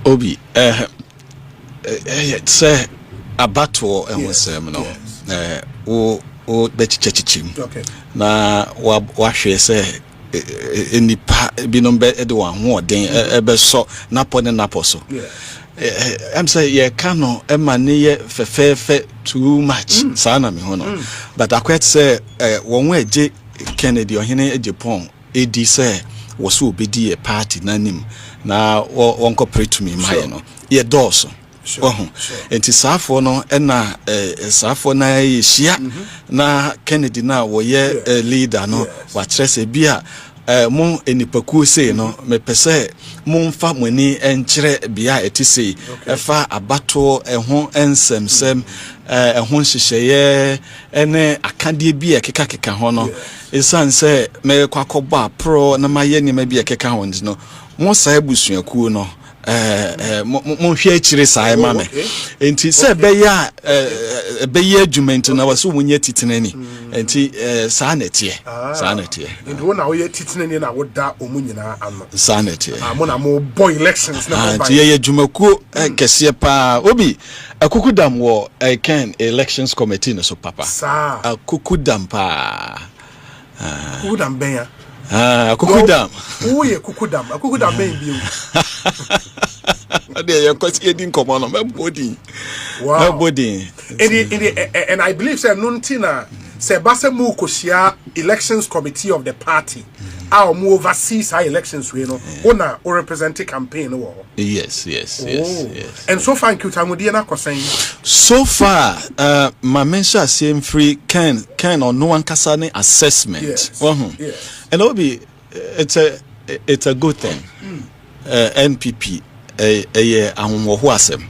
Obi say abato ehun sem no o bechichichim na wa hwe say enipa binom be de wan ho den ebe so napo ne napo so I'm say ye cano emane ye fefe too much sana me ho no but akwet say won wa eje Kennedy ohene Agyapong edi say wo so obedi e party nanim na won cooperate to me my no ye doso enti safo no na safo na ye hia na Kennedy na wo ye leader no wa kire se bia mon enipaku sei no me pese mon fa moni enkyere bia etise efa abato eho ensemsem eho hyehyeye ene akade bia keka ho no esan se me kwakoba pro na maye nyema bia keka ho no mo sa ebusuaku no mo hwe akire sai ma me enti se be ya adwumento na waso munye titenani enti sa netie enti wona wo ye titenani na woda omunyina ano sa netie mo na mo boy elections na mo ba ye adwumaku kese pa obi akukudam wo Ken elections committee no so papa sa akukudam pa akukudam ben ya akukudam oye akukudam ben bi They are getting common on my body. Wow. My body. And I believe say Nuntina say Basa mu kosia elections committee of the party. Our mu oversees our elections we know. Ona or represent campaign no. Yes. And so far Kutamudi na kosen. So far my mention same free can or no one kasane assessment. Yes. And obi it's a good thing. NPP ahonwo ho asem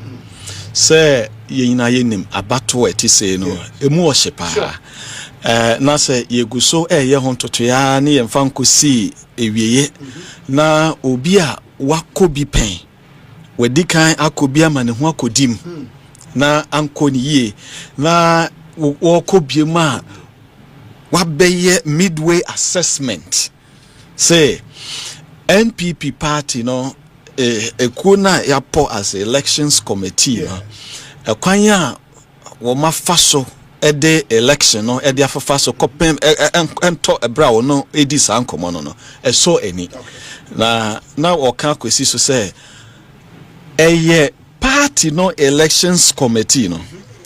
se yina yenim abato etise no emu ohyepa na se yeguso ye ho ntotoya ne yemfa nkosi ewieye na obi a wakobi pen wadikan akobi amane ho akodim na ankoni ye na wakobi ma wabeye midway assessment say NPP party no ekuna yapo as elections committee no ekwanya wo mafaso ede election no ede afafaso kopem ento ebra wo no edi san komo no eso eni na oka kwesi so say eye party no elections committee no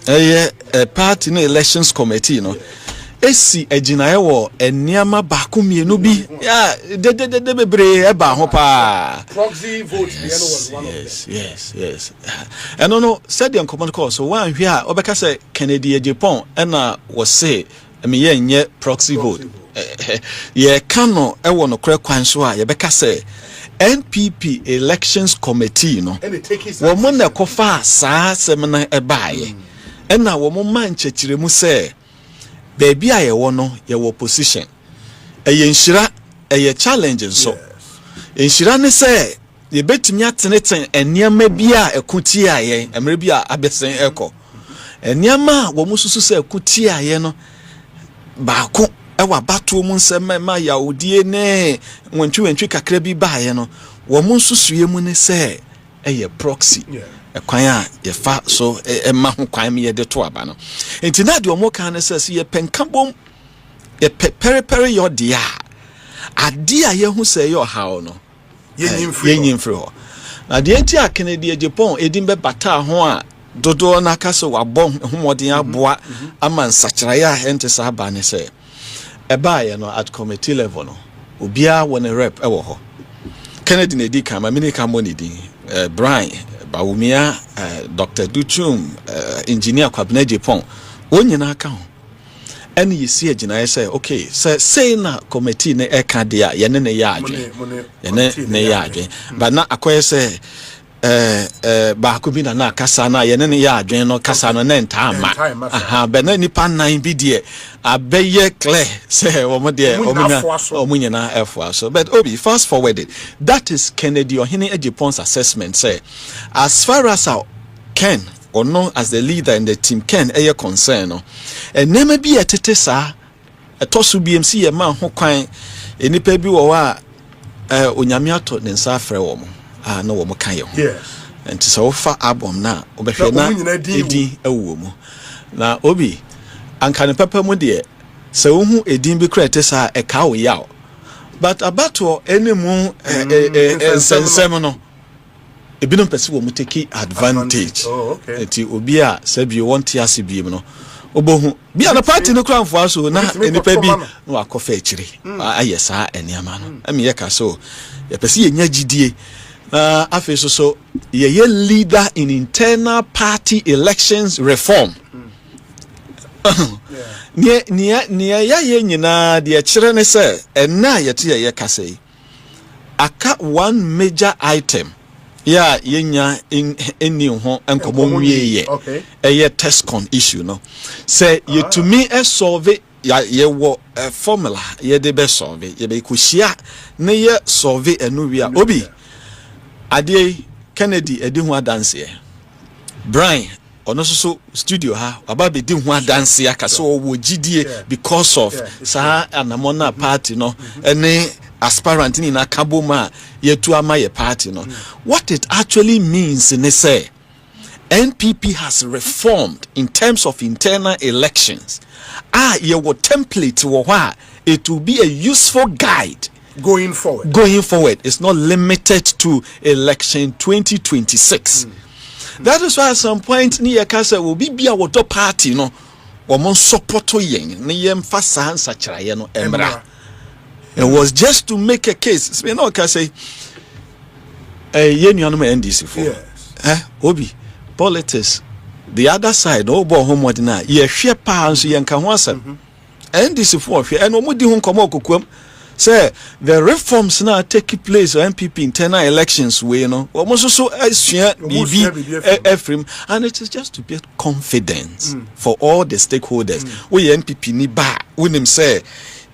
eye party no elections committee no esi ejinaye wo eniama baako mienu bi ya de bebre eba ho pa proxy vote was one of them. Yes no said the common call so one hwe a obeka say Kennedy Agyapong na wo say me ye nye proxy vote ye kano e wo no kra kwan so a ye beka say NPP elections committee no wo mo na kofa saa semina ebaaye na wo mo man chechiremu say baby aye wono ye wo position eye nshira eye challenge so nshira ne say ye betimi ateneten eniama bia ekuti aye emre bia abesen eko eniama wo mususu say ekuti aye no baako ewa bato mu nsem ma ya odie ne wantwi kakra bi baaye no wo mususu ye mu ne say eye proxy kwan a ye fa so ma ho kwan me ye de to aba no enti na de omo kan se ye penkabom ye periperi yo dia ade a ye hu se yo hawo no ye nyimfri ho na de enti a Kennedy Agyapong edin be bata ho a dodo na ka so wabom homodin aboa ama nsakiraya a ente sa ba ne se eba ye no at committee level no obia won rep ewo ho Kennedy na di kan ma mini kan mo ni din Brian Bawumia Dr. Duchum engineer Kwabena Agyapong onyina aka ho ene yesi agina say okay say na committee na eka de a ye ne ya adwen ye ne ya adwen but na akoye say ba ko bi na akasa na ye ne ya adwen no kasa no na ntama aha be na nipa nan bi de abeye clear say omo de omunyina efo so but obi fast forwarded that is Kennedy Ohene Agyapong's assessment say as far as our Ken or no as the leader in the team Ken eye concern no enema bi etete sa etosu BMC ye ma ho kwan enipa bi wo wa onyame ato ne nsa afre wo mo no wo mo kan ye ho and so far album na obehwe na edin ewo mu na obi anka ne papa mu de se wo hu edin bi krete sa e ka wo yaw but abato enemu sensem no ebinom pese wo mu take advantage. Okay. Enti obi a se bi want yase bi no obohu bi na party no kran fo aso na enipa bi no akofa akire ayesa eniama no emi ye ka so ye pese ye nya gidie na afi so ye leader in internal party elections reform. Nia ya ye nyina de kire ne se ena ye te ye kase aka one major item ya yenya eni ho enkomo wiye ye test con issue no say ye to me solve ye wo formula ye de be solve ye be kushia ne ye solve enu wi a obi ade Kennedy edi ho adanse Brian ono so studio ha aba be di ho adanse aka so wo gidie because of sa anamona party no ene aspirant ni na kaboma yetu ama ye party no. What it actually means in say NPP has reformed in terms of internal elections. Your template wo hwa it will be a useful guide going forward. It's not limited to election 2026. That is why at some point ni yakasa will be a water party no wo support yen ni yem fa sa ansachra ye no emra. It was just to make a case. It's no can say NDC for. Yes. Obi politics. The other side, no bo homework na. Ye share pounds yen kan ho asem. NDC for and omudi ho komo kokwam. Say the reforms now take place on MPP internal elections way almost so Ephraim, and it is just to build confidence for all the stakeholders. We NPP ni ba when him say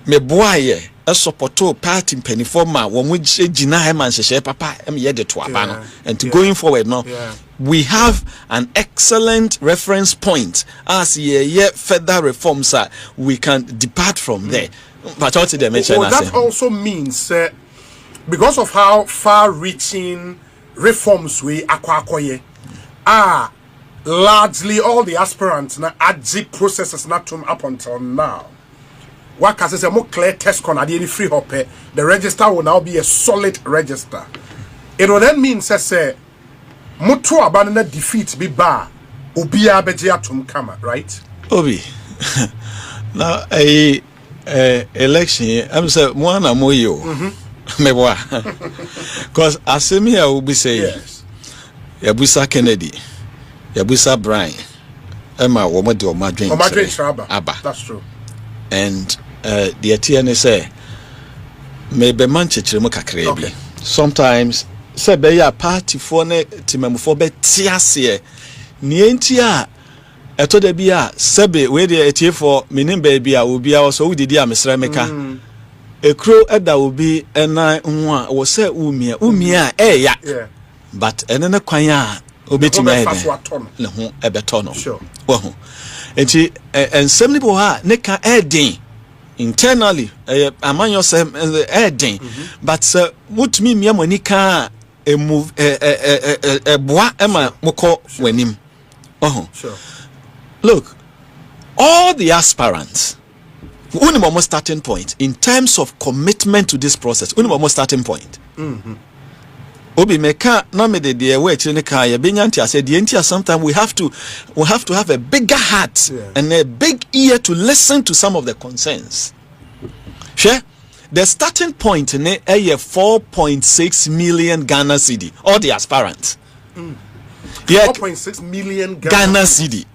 me boy a supporto party pennyforma when we jina him and share papa and to going forward now we have an excellent reference point as further reforms we can depart from there. But what they mention that also means because of how far-reaching reforms we akwakoye are largely all the aspirants na AGI processes not up until now. What can say more clear test con any free hope the register will now be a solid register. It will then mean say mutu abandon defeat be bar ubia bejia tum kama, right? Obi now election I'm say one more you meboa because asemi here will be say yes. Yabusa Kennedy Yabusa Brian Emma wo mo de o madwen aba. That's true. And the TN say maybe manchechire mo kakra bi sometimes say be ya party for ne timamfo be tiase ne entia eto da bia sebe we dey etie for menim ba bia obi a so wudidi amesra meka ekro eda obi ena ho a wo se umia ya but ene ne kwan a obetimi ede le ho ebeto no wo ho enti ensem ni bo ha ne ka edin internally amanyo se edin but mutumi mia mani ka move boa ema moko wanim Look, all the aspirants, unimomo starting point in terms of commitment to this process. Unimomo starting point. Obi meka na me de we chinika ya benyanti I said the entire sometimes we have to have a bigger heart and a big ear to listen to some of the concerns. Sure? The starting point in a 4.6 million Ghana cedi. All the aspirants. 4.6 million Ghana cedi.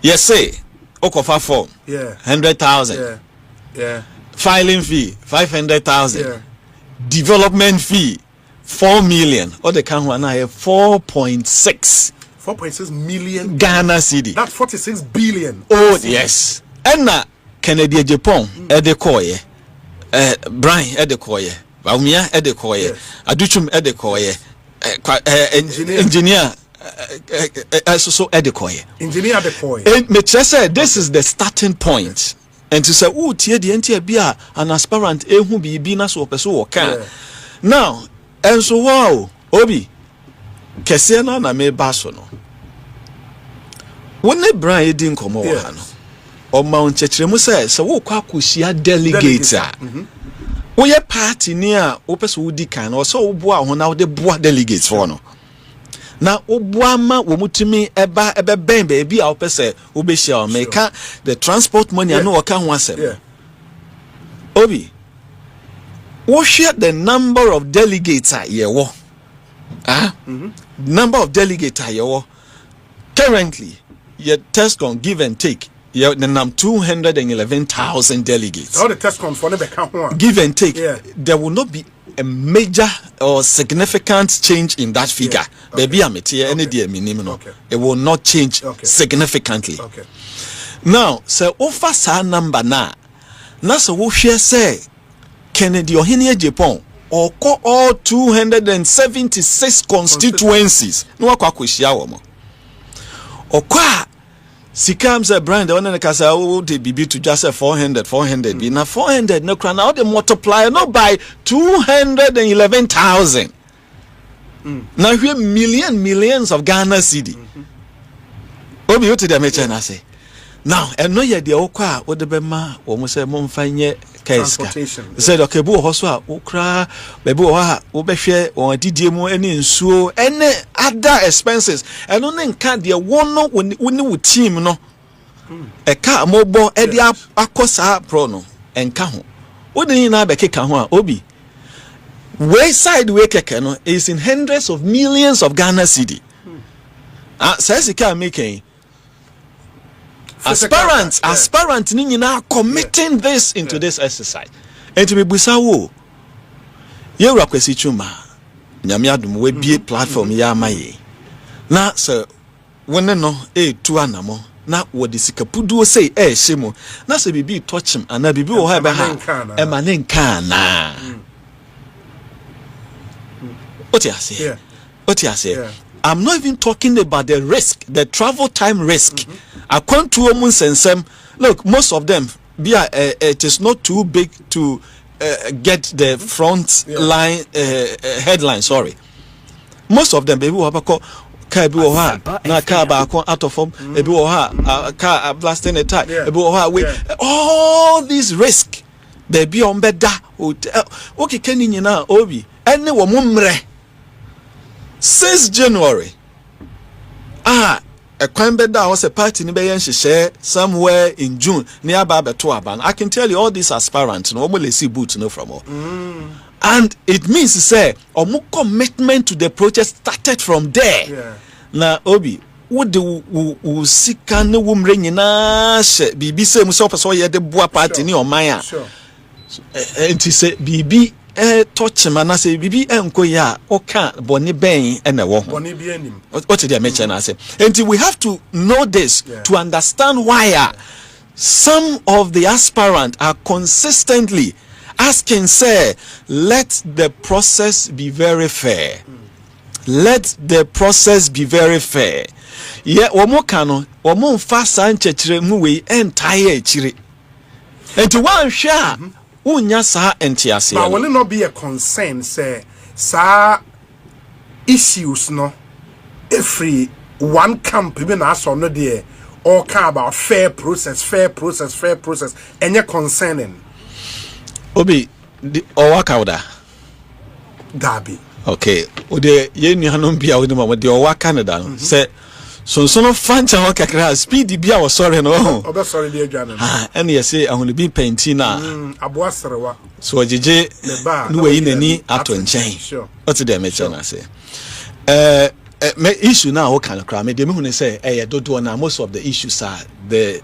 Yes, say Okofa form. 100,000. Filing fee 500,000. Development fee 4 million. Or the count one I have 4.6 million Ghana cedi. That's 46 billion. Oh yes. And na Kennedy Agyapong edekoye. Brian edekoye. Baumia edekoye. Aduchum edekoye. Engineer so edekoye. Engineer edekoye. And me say this is the starting point. And to say tie the entia bia an aspirant ehu bibi na so person wo kan. Now, and so wow, Obi kese na me baso no wone bran edi nkomo wo ha no o ma onchechremu se wo kwa akosia delegate a wo ye party ni a wo pese wo di kan no so wo boa ho na wo de boa delegates for no na wo boa ma wo mutumi eba ben be bi a wo pese wo be share meka the transport money no waka ho asem obi wo share the number of delegates a ye wo number of delegates a ye wo currently your test on give and take the number 211,000 delegates. All the test on for the give and take. There will not be a major or significant change in that figure. Baby, I'm any dear minimum. It will not change significantly. Now, so offer sa number na so we share say Kennedy or Agyapong or all 276 constituencies. No kwa kwishia wo mo. Okwa Sikam said, Brian, the one in the casa, the BB to just say 400. Be now 400, no crown, now the multiplier, not by 211,000. Now here millions of Ghana cedi. Obi you to the mecha na say. Now, and no yet the okwa, what the bema, almost a monfanye case. Said, okay, bo hoswa, okra, bebu obeshe, or didiemo, any so, any other expenses. And only can't the one when you team no. A car mobile, Edia Akosa prono, and Kaho. What do you know about Kekahua, Obi? Wayside Wakekano is in hundreds of millions of Ghana cedi. Says he can't make a aspirant ni now committing this into this exercise. And to be busawo ye rakwesi chuma nyame adum we bie platform ya maye na so wonne no tu anamo na wodi sikapuduo sei hyemo na se bibi touchim ana bibi wo ha be ha e ma ne nka na otiase I'm not even talking about the risk, the travel time risk. Look, most of them, it is not too big to get the front line headline. Sorry, most of them, baby, out of form, car blasting a tire, all these risk, baby on better hotel. Okay, can you now, Obi, any woman. Since January, a Kwambeda was a party in share somewhere in June near Babatuaban. I can tell you all these aspirants normally see boots no from all. And it means to say, more commitment to the project started from there. Now, Obi, what do we see? Can the woman ring in us? BBC himself saw the boa party near Maya. And he said, BB. Touch man I say bibi enko ya oka boni ben na wo boni bi anim what did I mention I say and we have to know this to understand why some of the aspirants are consistently asking say let the process be very fair. Let the process be very fair. Yeah, omo kano omo mfa san chechire mu we entire chire and one share unya sa entiase but will it not be a concern say sa issues no every one camp even as on no there all care about fair process and you're concerning Obi the owaka Dabi okay o de ye nuanom bia o de ma de owaka Canada no say so no fancha ho kakra speed bia wo sorry no obe sorry dey adwane and you say ahunu bi painting na aboaserewa so ojeje no we nani ato nchen what dey me chana say me issue now what kind of crime me dey me hunu say dodo na most of the issues are the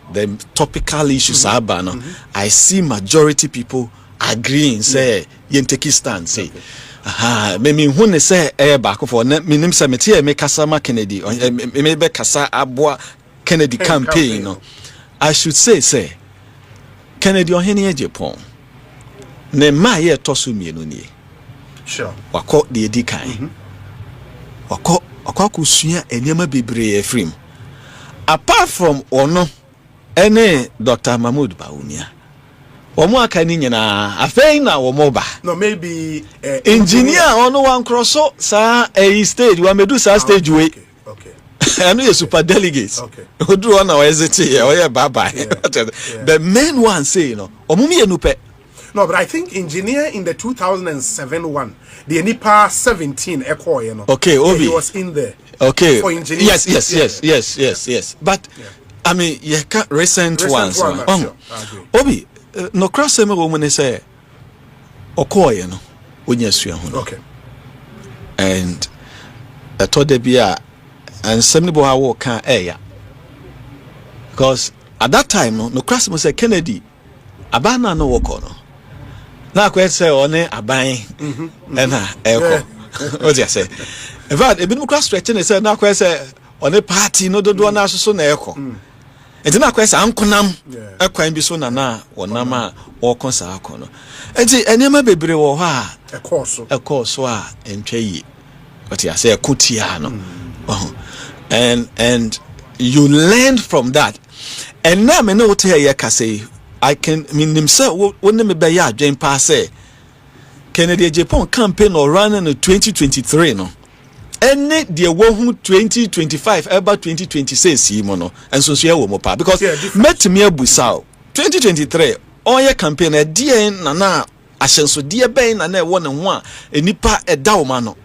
topical issues are no I see majority people agreeing say yen take stand say me hune say back for minim say mete me kasa ma Kennedy me be kasa aboa Kennedy campaign no I should say Kennedy Agyapong ne ma ye tosu mienu nie sure wako de edi kan wako kusua enema bebre efrim apart from ono ene Dr. Mahmoud Bawumia Omo aka ni nyina afei na omo ba. No, maybe engineer ono wan crosso sa a stage wa medu sa stage we. Okay. I know you super delegates. Okay. Odu on our exit or bye bye. The main one say, you know, omumi enupe. No, but I think engineer in the 2007 one, the Nipa 17 echo, you know. Okay, Obi. He was in there. Okay. For engineer. Yes. But I mean, you can't recent ones. Sure. Obi, no cross them woman say Okoye no when you see okay. And I told the beer and somebody will can air because at that time no cross must say Kennedy abana no work on. Now quite say on a buying and echo. What you say? In fact, a bit more cross stretching say now quite say on a party no do one so na echo. Enti na kwesa ankonam akwan bi so na wonama wo konsa akono enti enema bebre wo ho a ekoso a entwe but ya say ekotia no and you learned from that and now me no tell you ka say I can mean himself won me be ya adwen pa say Kennedy Agyapong campaign or running in 2023 no any the 2025 about 2026 no and so share wo pa because met me abusa 2023 on your campaign e die na ahyenso die ben na e wo ne ho a enipa eda wo ma no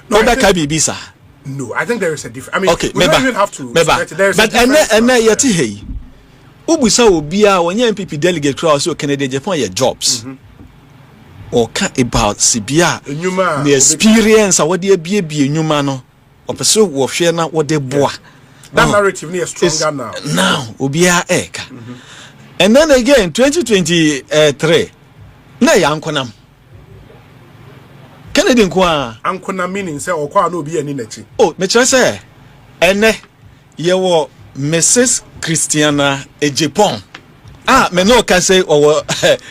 no ka bibisa. No, I think there is a difference. I mean, okay, we don't even have to. But yeti hey ubusa obi a onye MPP delegate crowd so Kennedy Agyapong your jobs or about Sibia the experience what they be nyuma no or pursue wo hwe na what they boa that narrative is stronger now obia eka and then again 2023 na ya ankonam Kennedy nko ankonam meaning say okwa na obi ani nachi oh me chere say ene ye wo Mrs. Christiana Agyapong me no can say or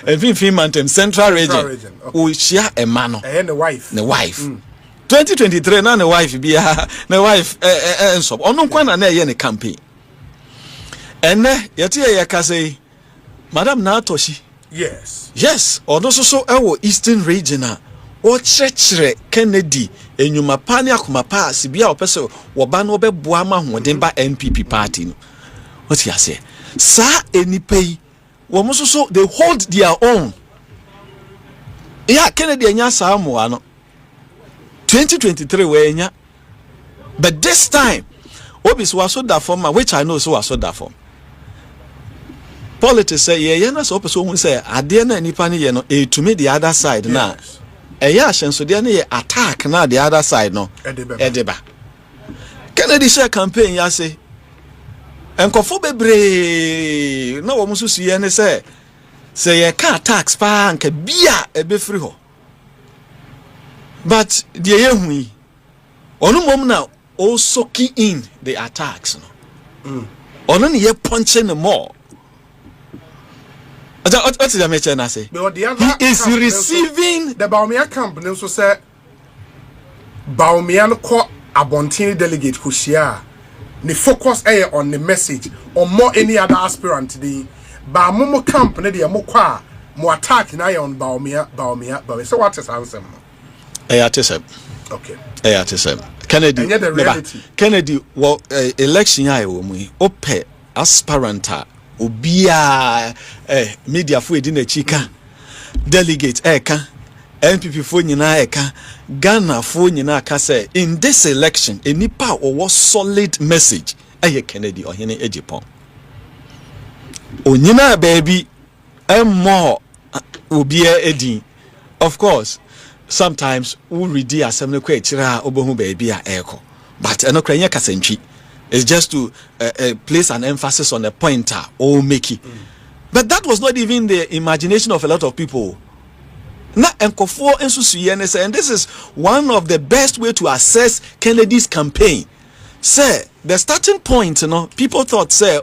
Vimfin Mountain Central Region. We share a man and the wife. 2023 na the wife be na wife and so on kwana na ye ne campaign. And yeti ye ka say Madam Natoshi. Yes, or no so Eastern Region o chechere Kennedy enyuma pa ne akoma pa sibia opese wo ba no be boa ma hoden ba NPP party no. What you say? Sa enipai so they hold their own. Yeah, Kennedy enya samu ano 2023 we enya, but this time obis was so that form which I know so was so that form. Politics say yeah na so person who say ade na nipa ne ye no to me the other side na yeah so there na attack na the other side no edeba. Kennedy share campaign ya say enkofo bebre na wo musu suye ne say ye ka tax pa nka bia ebe free ho but the yehu yi onu mom na also key in the attacks no onu ne ye punching them more what did I mention I say he is receiving the Baumia camp ne so say Baumia no ko abontin delegate ko share the focus on the message or more any other aspirant the ba momo camp na the mo kwa mo attack na on Baumia but so what is answer okay Kennedy well election ya wo mu ope aspirant obia media fo edi na chika delegate eka NPP fo nyina eka Ghana fo nyina ka say in this election enipa owo solid message Kennedy ohene Agyapong onyina baby more obia edin of course sometimes we read the assembly kwa chira obohu baby a eko but enokra nya kasantwi it's just to place an emphasis on a pointer or make it but that was not even the imagination of a lot of people. Na enkofo ensusuye ne say and this is one of the best way to assess Kennedy's campaign. Say the starting point, people thought say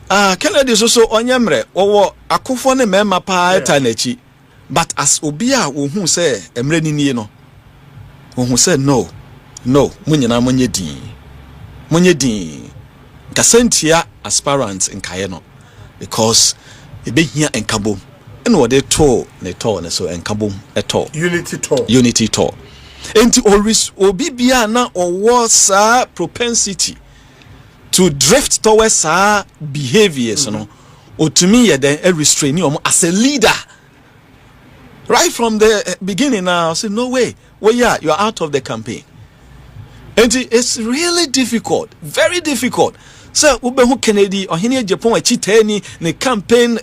Kennedy is also onyemre owo akofo ne mema pa eta nachi but as obia wo hu say emre ni no wo hu say no munyina monye din kasentia aspirants in Kayeno because ebehia enkabom ene wo de to ne to ne so enkabom eto unity to enti always obi bia na owo sa propensity to drift towards behaviors no otumi ye den restrain you as a leader right from the beginning. Now say no way, well yeah, you are out of the campaign. And it's really difficult, very difficult. So ubehu Kennedy or hini Agyapong achiteni ne campaign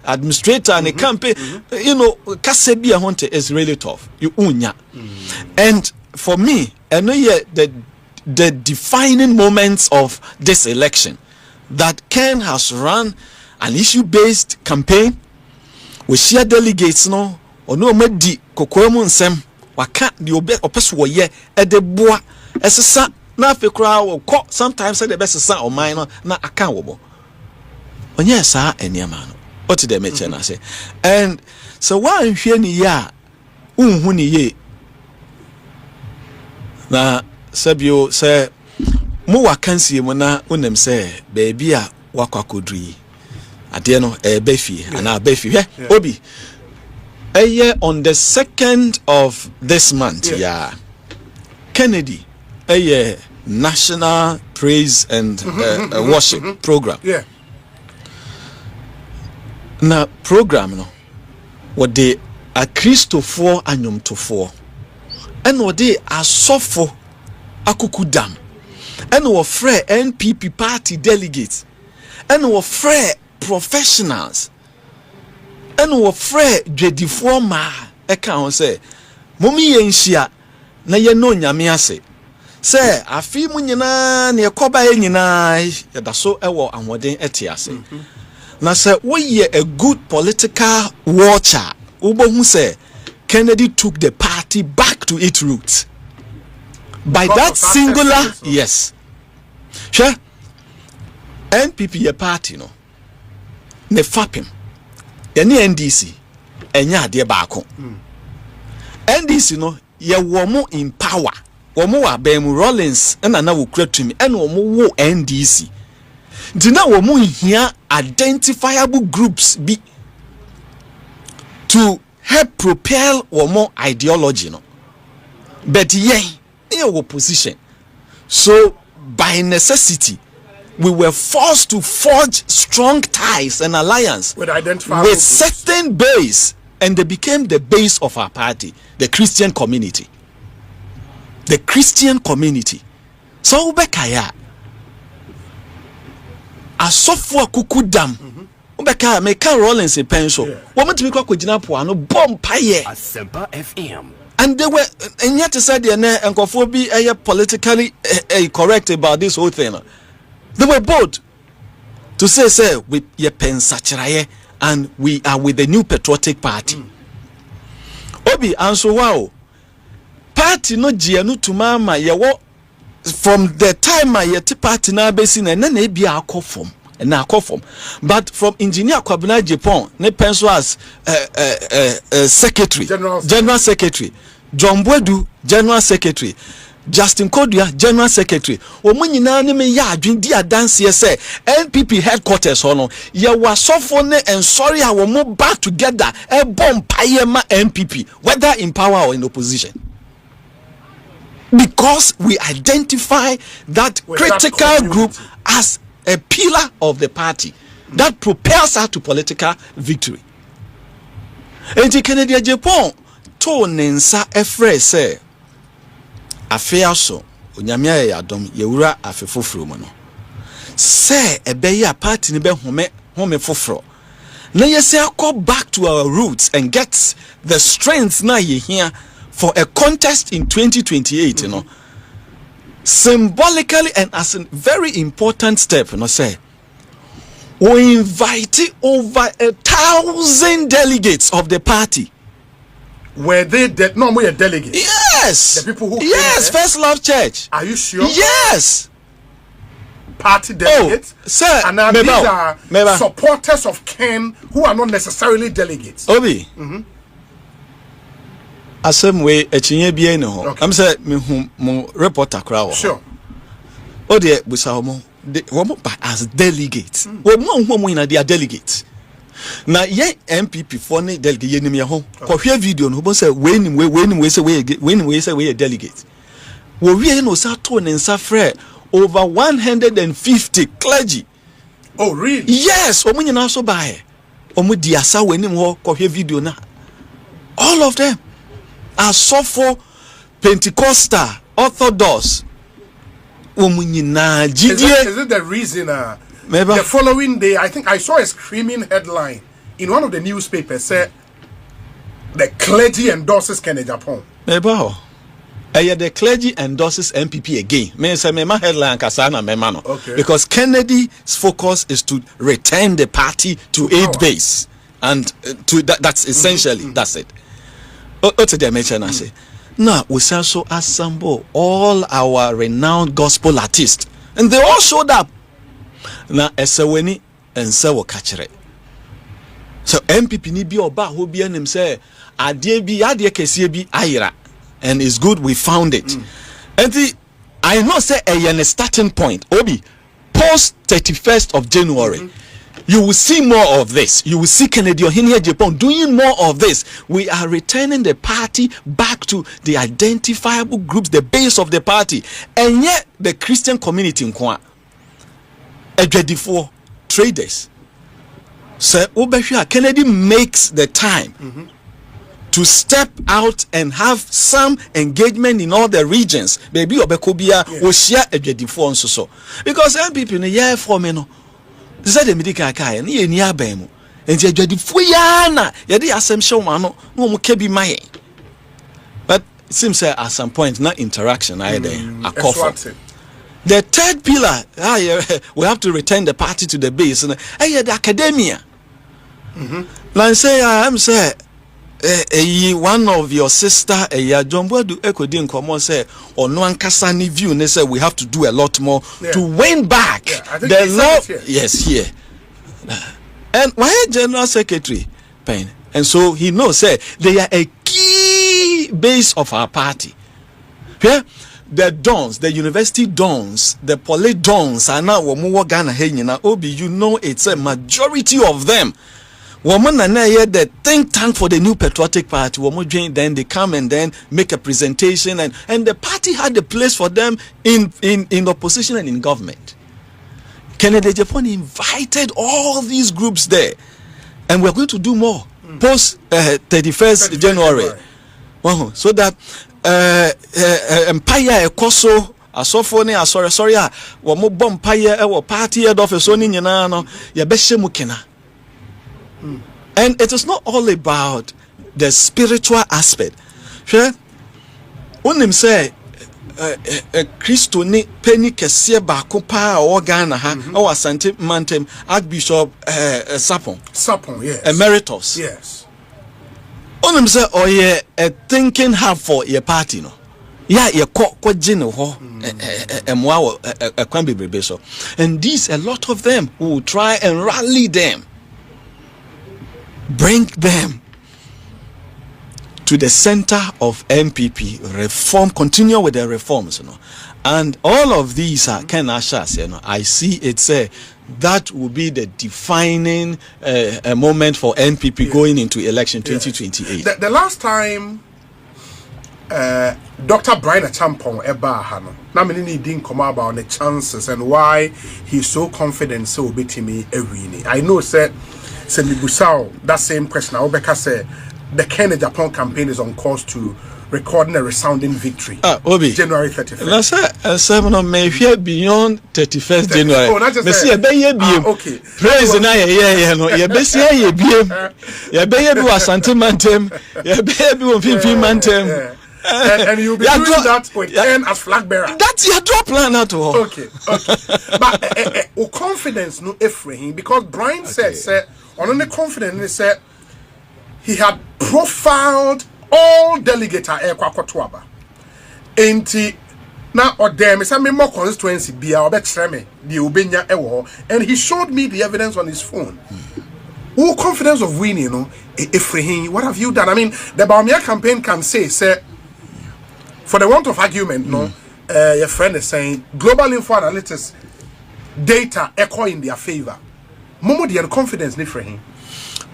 administrator and campaign you know kasebi ahonte is really tough. You unya. And for me, I know the defining moments of this election that Ken has run an issue-based campaign. We share delegates no ono madi kokoemu nsem waka the opeso ye edeboa esesa na afekra wo ko sometimes say the best sa o man no na aka wo bo onye sa eniama no what the meche na say and so wan hwe ni ya unhu ni ye na sabio say mo wakansie mo na unem say baby a wakwakodri ade no befi ana befi obi on the 2nd of this month Kennedy national praise and worship program na program no what they a Christopher anyomtofo and what they asofo akukudam and what free NPP party delegates and what free professionals and what free dwedifo ma eka on say momi yenhia na ye no nyame ase say afi mu nyina na ekoba ye nyina yeda so ewo anwoden ete ase na say we ye a good political watcher ubohu say Kennedy took the party back to its roots by that singular yes sure NPP ye party no ne fapim yani NDC enya ade baako NDC no ye womo in power womo wa Bemu Rollins na wo kratumi ena womo wo NDC dina womo hia identifiable groups be to help propel womo ideology no but ye opposition so by necessity we were forced to forge strong ties and alliance with certain base, and they became the base of our party, the Christian community. The Christian community. So Ubekaya asofo kukudam Ubekaya meka Rollins in pencil. Woman to be kwa kujina puano bomb paye Asempa FM. And they were and yet to say and be politically correct about this whole thing. They were bold to say we ye pensachiraye and we are with the new patriotic party. Obi anso wow party no gianu to mama ye wo from the time my yet party na besi na na e bia akofom na akofom but from engineer Kwabena Agyapong ne penso as secretary general secretary John Boadu general secretary Justin Kodua general secretary omunyina ne me ya adwen di adanse say NPP headquarters hono ye wasofo ne and sorry a wo back together e bomb payema NPP whether in power or in opposition because we identify that critical group as a pillar of the party that propels us to political victory. Enti Kennedy Agyapong to nensa efre say afia so onyame ya adom yewura afefoforo mu no say ebeya party ne be home foforo na yesi akọ back to our roots and get the strength na ye here for a contest in 2028 you know symbolically and as a very important step you know say we invite over 1,000 delegates of the party. Were they no more delegates? Yes. The people who yes, First Love Church. Are you sure? Yes. Party delegates? Oh, sir. And now these are supporters of Ken who are not necessarily delegates. Obi. Asem way echinye bia ne ho. Am say me hu mo reporter crowd. Sure. O de busa mo as delegates. They are delegates. Now, ye MPP for ne delegate ye name home. Kohwe video no say when we say we a delegate. We no sa to ne nsa frɛ over 150 clergy. Oh really? Yes, omo nyina so bae. Omo di asa wenim ho kohwe video na. All of them are suffer Pentecostal, Orthodox. Omo nyina Is it the reason the following day, I think I saw a screaming headline in one of the newspapers said the clergy endorses Agyapong. The clergy endorses MPP again. Me say me ma headline kasana me ma no. Okay. Because Kennedy's focus is to return the party to aid base, and to that's essentially that's it. What did I mention? I say now we also assemble all our renowned gospel artists, and they all showed up. Na eseweni ense wo kachere. So MPP ni bi oba ho bi anim say ade kese bi ayira, and it's good we found it. And I know say a starting point obi post 31st of January. You will see more of this. You will see Kennedy Agyapong doing more of this. We are returning the party back to the identifiable groups, the base of the party, and yet the Christian community in Kwa. Agyapong traders. So Kennedy makes the time to step out and have some engagement in all the regions. Baby Obekobia will share Agyapong so. Because MPP in a year for me no. They said the medical kai and ye near Bemu. And Agyapong yana yadi asem show mano no mo kebi maye. But it seems at some point not interaction either a coffee. The third pillar, we have to return the party to the base. And the academia. Like say, I'm say, one of your sister, John Boadu Ekodin Komo say, or no Ankasani view, and they say we have to do a lot more to win back the law. Yes, here. And why General Secretary Payne? And so he knows, say, they are a key base of our party. Yeah. The dons, the university dons, the poly dons are now Womuwa Ghana Henyina Obi. You know it's a majority of them. Woman and the think tank for the new patriotic party. Then they come and then make a presentation, and the party had a place for them in opposition and in government. Kennedy Agyapong invited all these groups there, and we're going to do more post 31st January. So that empire ekoso asofo ne sorry wo mo bom empire e wo party head office oni nyina no ye be hye kena. And it is not all about the spiritual aspect. Sure, onim say Christo ni penny kese ba ko pa o Ghana ha o Asante Mantem Archbishop Sapon yes, emeritus, yes. Onim say oye a thinking hub for your party no. Yeah, ye ko jino ho emwa kwan bebrebe so. And these a lot of them who will try and rally them, bring them to the center of MPP reform, continue with the reforms, you know. And all of these are Ken Ashas, you know. I see it say that will be the defining moment for MPP going into election 2028. The last time Dr. Brian Agyapong Ebahano, now many didn't come about the chances and why he's so confident so betimi ewini. I know said Busao that same question. Obeka said the Agyapong campaign is on course to recording a resounding victory. Obi. January 31st. Let's say, may fear beyond 31st January. Oh, not just okay. Praise na no. Ye be say ye biem. Ye be ye bi Asante Mantem. Ye be ye bi Mfimfini Mantem. And you'll be doing that with Ken as flag bearer. That's your draw plan at all. Okay. But confidence no Ephraim, because Brian said on the confidence he said he had profiled all delegates at Kwakotwaba. Enti na odem say me more constituency bia obekyere me the obenya ewo, and he showed me the evidence on his phone. Who confidence of winning, you know, Ephraim, what have you done? I mean, the Baumia campaign can say for the want of argument, no, your friend is saying Global Info Analytics data echo in their favor. Momo the confidence ni for him.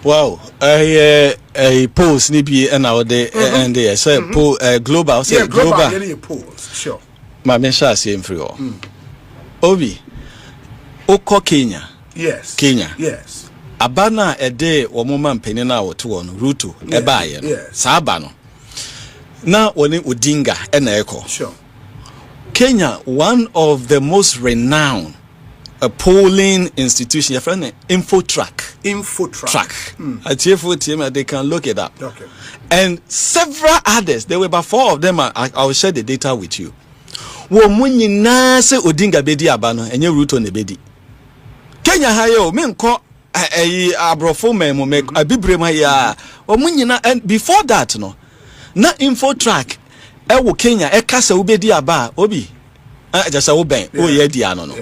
Wow, a polls ni bi na ode and there say poll global say global any polls sure. Ma me sha say free o. Obi oko Kenya. Yes. Kenya. Yes. Abana ede wo moma mpeni na woto wo no ruto e baaye no. Sa aba no. Na woni Odinga e na eko. Sure. Kenya, one of the most renowned polling institution, your friend, Infotrack. They can look it up. Okay. And several others, there were about 4 of them. I will share the data with you. Womunyi na se Odinga bedi abano enye Ruto ne bedi. Kenya hayo menko abrofo memo me abibrema ya. Womunyi na, and before that no. Na Infotrack wo Kenya kasa ubedi aba obi ajasa wo ben o ye dia no no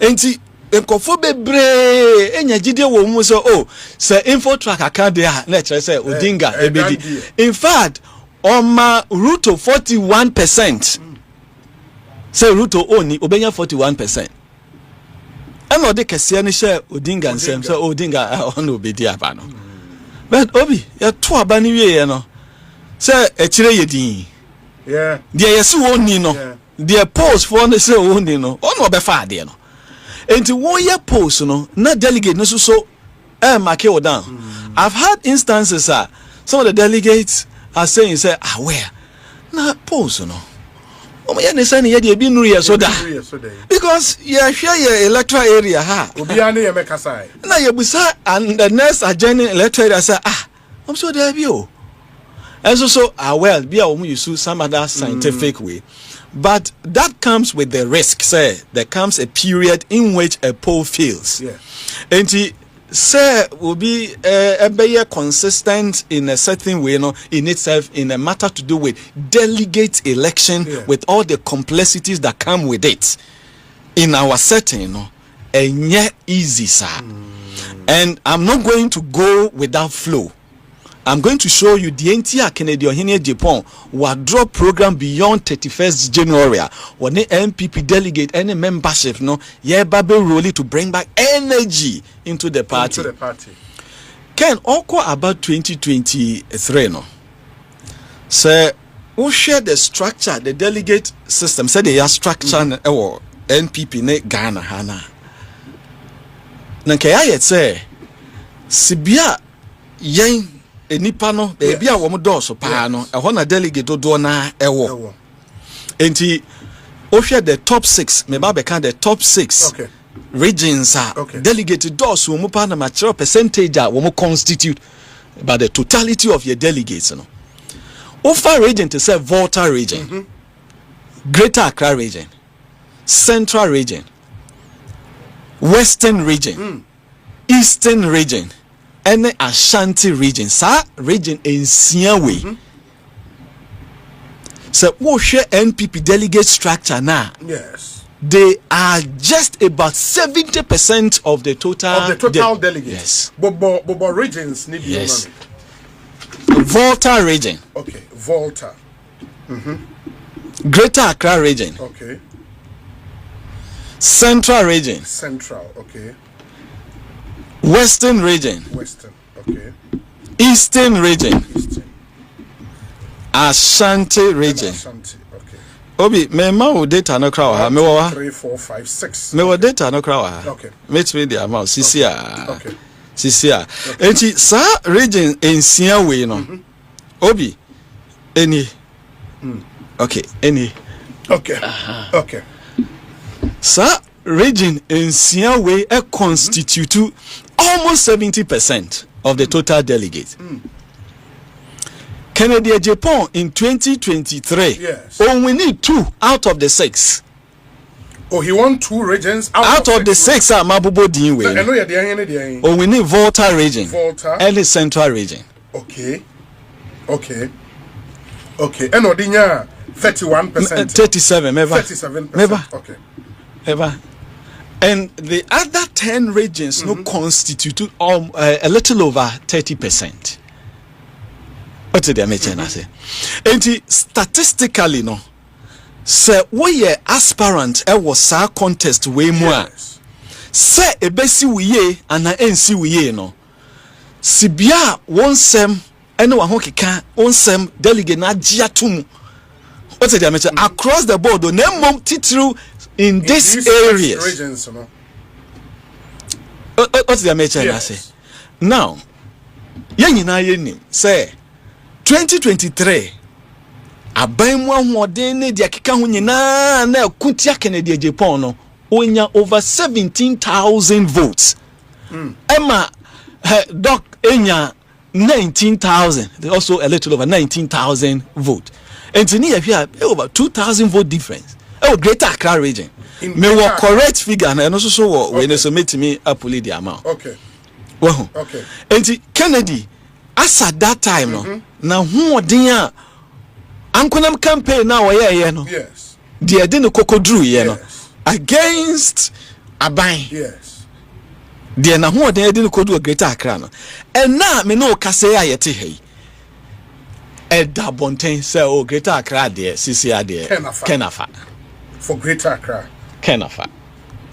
enti enkofo bebre enya gide wo mu so se Infotrack aka dia na kire se Odinga ebedi. In fact oma Ruto 41%. Say Ruto oni obenya 41%. Eno de kese ne she Odinga nsem se Odinga on obedi aba no. But obi ya to aba ni wie no se ekire yedin. Yeah. There yes woni no. There post for no say woni no. Ono be fa ade no. Enti won ye post no na delegate no so mark it down. I've had instances some of the delegates are saying say where na post no. Omo ye ne say ne ye de bi nuru ye so da. Because you share your electoral area obi ane ye make aside. Na ye busa and the next agenda electoral area say I'm so there bi o. And so well, be able to use some other scientific way. But that comes with the risk, say there comes a period in which a poll fails. Yeah. And say will be a consistent in a certain way, in itself, in a matter to do with delegate election with all the complexities that come with it. In our setting, and yet easy, sir. And I'm not going to go without flow. I'm going to show you the entire Canadian Agyapong will draw program beyond 31st January. When the MPP delegate any membership, Baby Rolly to bring back energy into the party. Ken, also about 2023, So, who share the structure, the delegate system, say they are structure or NPP ne Ghana Hana. Nankaya yet say, Sibia yen. Nipa no be a wo do so pa no e na delegate do na ewo enti o hwe the top 6 me ba be kan the top 6 regions delegate do so mu pa na material percentage wo constitute by the totality of your delegates no over region to say Volta region Greater Accra region Central region Western region Eastern region and Ashanti region, sa region in Siawe. So, what share NPP delegate structure now? Yes. They are just about 70% of the total delegates. Yes. Bobo regions need yes. Volta region. Okay, Volta. Greater Accra region. Okay. Central region. Central, okay. Western region. Western, okay. Eastern region. Eastern. Ashanti region. Ashanti, okay. Obi, me ma data no crowd ha. Me wa 3, 4, 5, 6. Me wa data no crowd ha. Okay. Meet me the amount. Sisia. Okay. Sisia. Enti sa region in Siawe no. Obi. Any. Okay. Any. Okay. Okay. Sa region in Siawe constitute almost 70% of the total delegates. Canadian Agyapong in 2023. Yes. We need 2 out of the 6. Oh, he won 2 regions out of the 6. Mabubo Dinwe. We need Volta region. Volta. And the Central region. Okay. Okay. Okay. And Odinya 31%. 37. Never. 37%. Never. Okay. Never. And the other 10 regions constitute a little over 30%. What did I mention? I say, and statistically, no, so we aspirant was a contest way more. se ebesi wuye ana ensi wuye no sibia wonsem ene wa ho keka wonsem delegate na agya tum what say mecha across the board no mom titru in this areas regions no what's the mecha na say now yen nyina yenim say 2023 aban mu ahoden ne dia keka ho nyina na akutia Kennedy Agyapong no onya over 17,000 votes Emma doc enya 19,000 also a little over 19,000 vote and ni here over 2,000 vote difference Greater Accra region me were correct figure na no so we no so meet me apuli the amount okay okay and Kennedy as at that time no na hoden a ankonam campaign na woyeye no yes the ade no kokodru ye no against aban yes the na hoden ade no kodu Greater Accra no and na me no kase ayete hei Eda Bonten say oh Greater Accra there CCR there Kenafa for Greater Accra Kenafa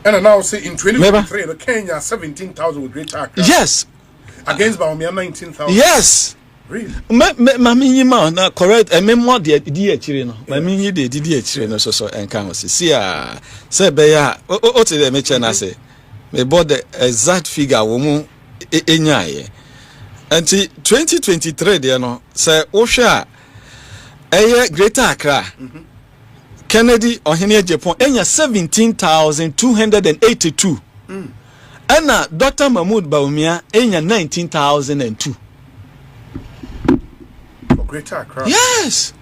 and now say in 2023 the Kenya 17,000 with Greater Accra yes against Baumia 19,000 yes really mami yima na correct e memo de di akire no mami yi de di akire no so enka ho si a say be ya o te de me che na say me board the exact figure wo mu enyaye anti 2023 de no say wo hwe a eye Greater Accra Kennedy Ohene Agyapong enya 17,282 ana Dr. Mahmoud Bawumia enya 19,002 Greater Accra. Yes.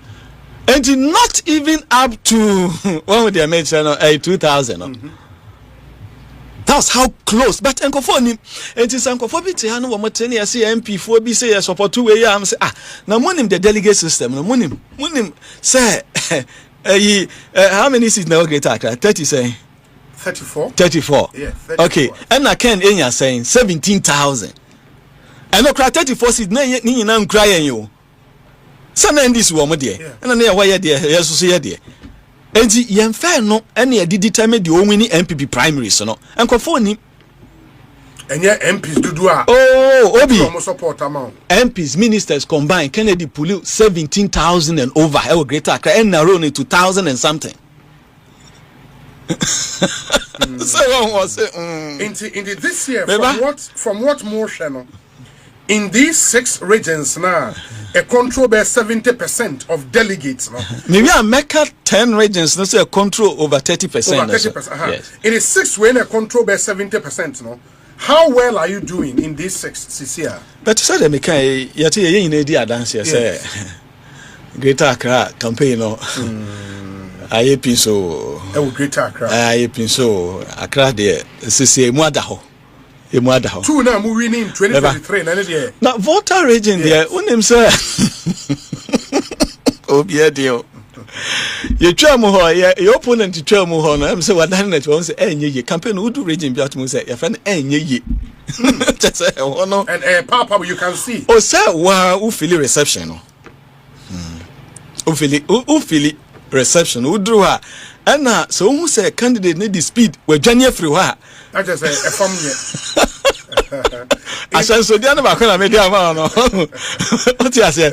And not even up to one with the mention 2,000. That's how close. But Enkofo ni enti Enkofo bi te hanu wo motene ya say MP fo bi say support two way am say na monim the delegate system no monim say how many seats na Greater Accra 30 say 34 yeah 34. Okay and na Ken enya saying 17,000 and no 34 seats na ni nyina nkra yen yo sana ndis wo mo de na na ye de yesusu ye de enti yen fa no ene ye determine the onwini MPP primaries no enkofo ni enye MPs dudu a obi from support amount MPs ministers combined Kennedy pull 17,000 and over Greater Accra and narrow to 2,000 and something so one was into this year from what motion in these 6 regions now a control by 70% of delegates no maybe I make 10 regions no say a control over 30%. Over 30%. Yes. It is 6 when a control by 70% no. How well are you doing in these 6 CCR? But you said that make yati ye yin di dance say Greater Accra campaign no aye pin so Greater Accra aye pin so Accra there CCR mu ada ho. 2 now we winning in 2023 na there. Now voter region there unim say obi adio. You try mu ho your opponent try mu ho no am say wadan na twa say enye ye campaign wo do region bi atum say your friend enye ye. Just say no. And papa you can see. O say wa who feel reception no. Who feel reception who drew her. And so who say candidate need the speed we dwane free wa. I just say a family. Asanso dia na ba kwa na media ma no. What you say?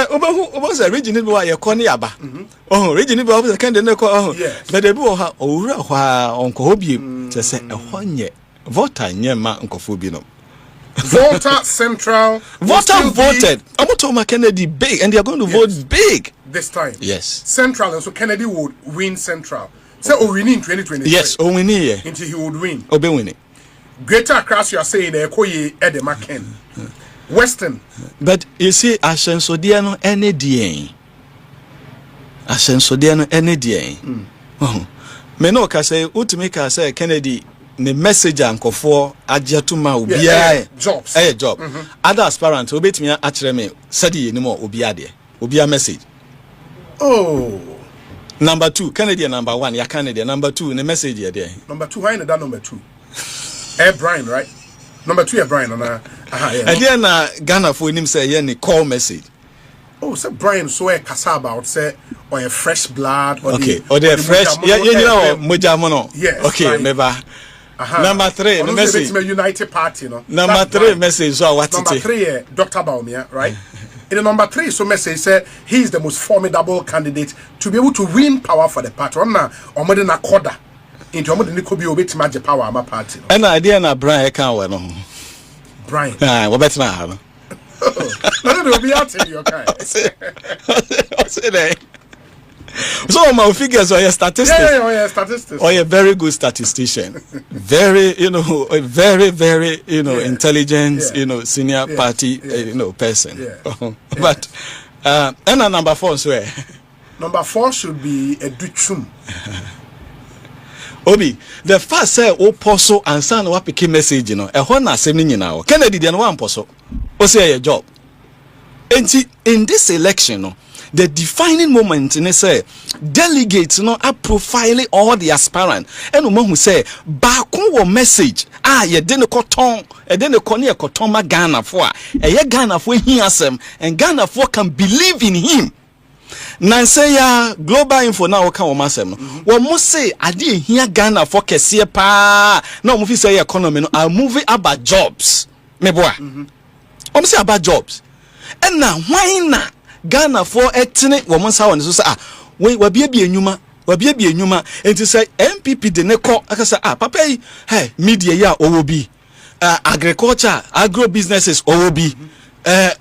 Obo say region ni bi wa ye ko ne yaba. Region ni bi wa candidate ne ko but dey bi wo ha owura hwa onko hobie say ehonye voter nye ma nkofo bi no. Voter Central voted. Omoto Kennedy big and they are going to vote big this time. Yes. Central and so Kennedy would win Central. So winning in 2023. Yes, winning yeah. Until he would win. Be winning. Greater Accra you are saying Ekoye Edemaken. Western. But you see Ashensodia no any DA. Ashensodia no any DA. Me no ka say ultimate say Kennedy the message anko for agiatuma obia jobs job other aspirant obetimi akere me said ye no obia de obia message number 2 Kennedy number 1 ya Kennedy number 2 the message ye there number 2 why that number 2 Brian right number 2 Brian and then Ghana for him say ye ni call message so Brian so a kasa about say or a fresh blood or the fresh yeah you know moja mono yes okay right. Never Number 3, the message. United Party, no. Number 3 message. So what? Number 3, Dr. Baumia, right? In the number 3, so message said he is the most formidable candidate to be able to win power for the party. On more than a quarter into more than it could be obeyed to magic power of my party. And idea na Brian can't win. Brian. What better now? No, no, be out in your kind. So my figures are your statistics. Yeah, statistics. Or a very good statistician, very, very, very, intelligent, senior party, person. Yeah. But, and number 4, swear. Number 4 should be a duchum. Obi, the first say o poso and son what became message, a hona sending now. Kennedy didn't want poso. O say a job. And in this election, the defining moment in say delegates are profiling all the aspirants. And who say baku message ye didn't cotton cotton ma Ghana for a Ghana for him and Ghana for can believe in him. Nancy ya global info na waka wo masem no wo mo say ade hia Ghana for kese pa na mo fi say economy no are moving about jobs me boa mo say about jobs and na why na Ghana for etene wo mo nsa won so say we bia enwuma enti say MPP de ne ko aka say papa hey media ya owo bi agriculture agro businesses owo bi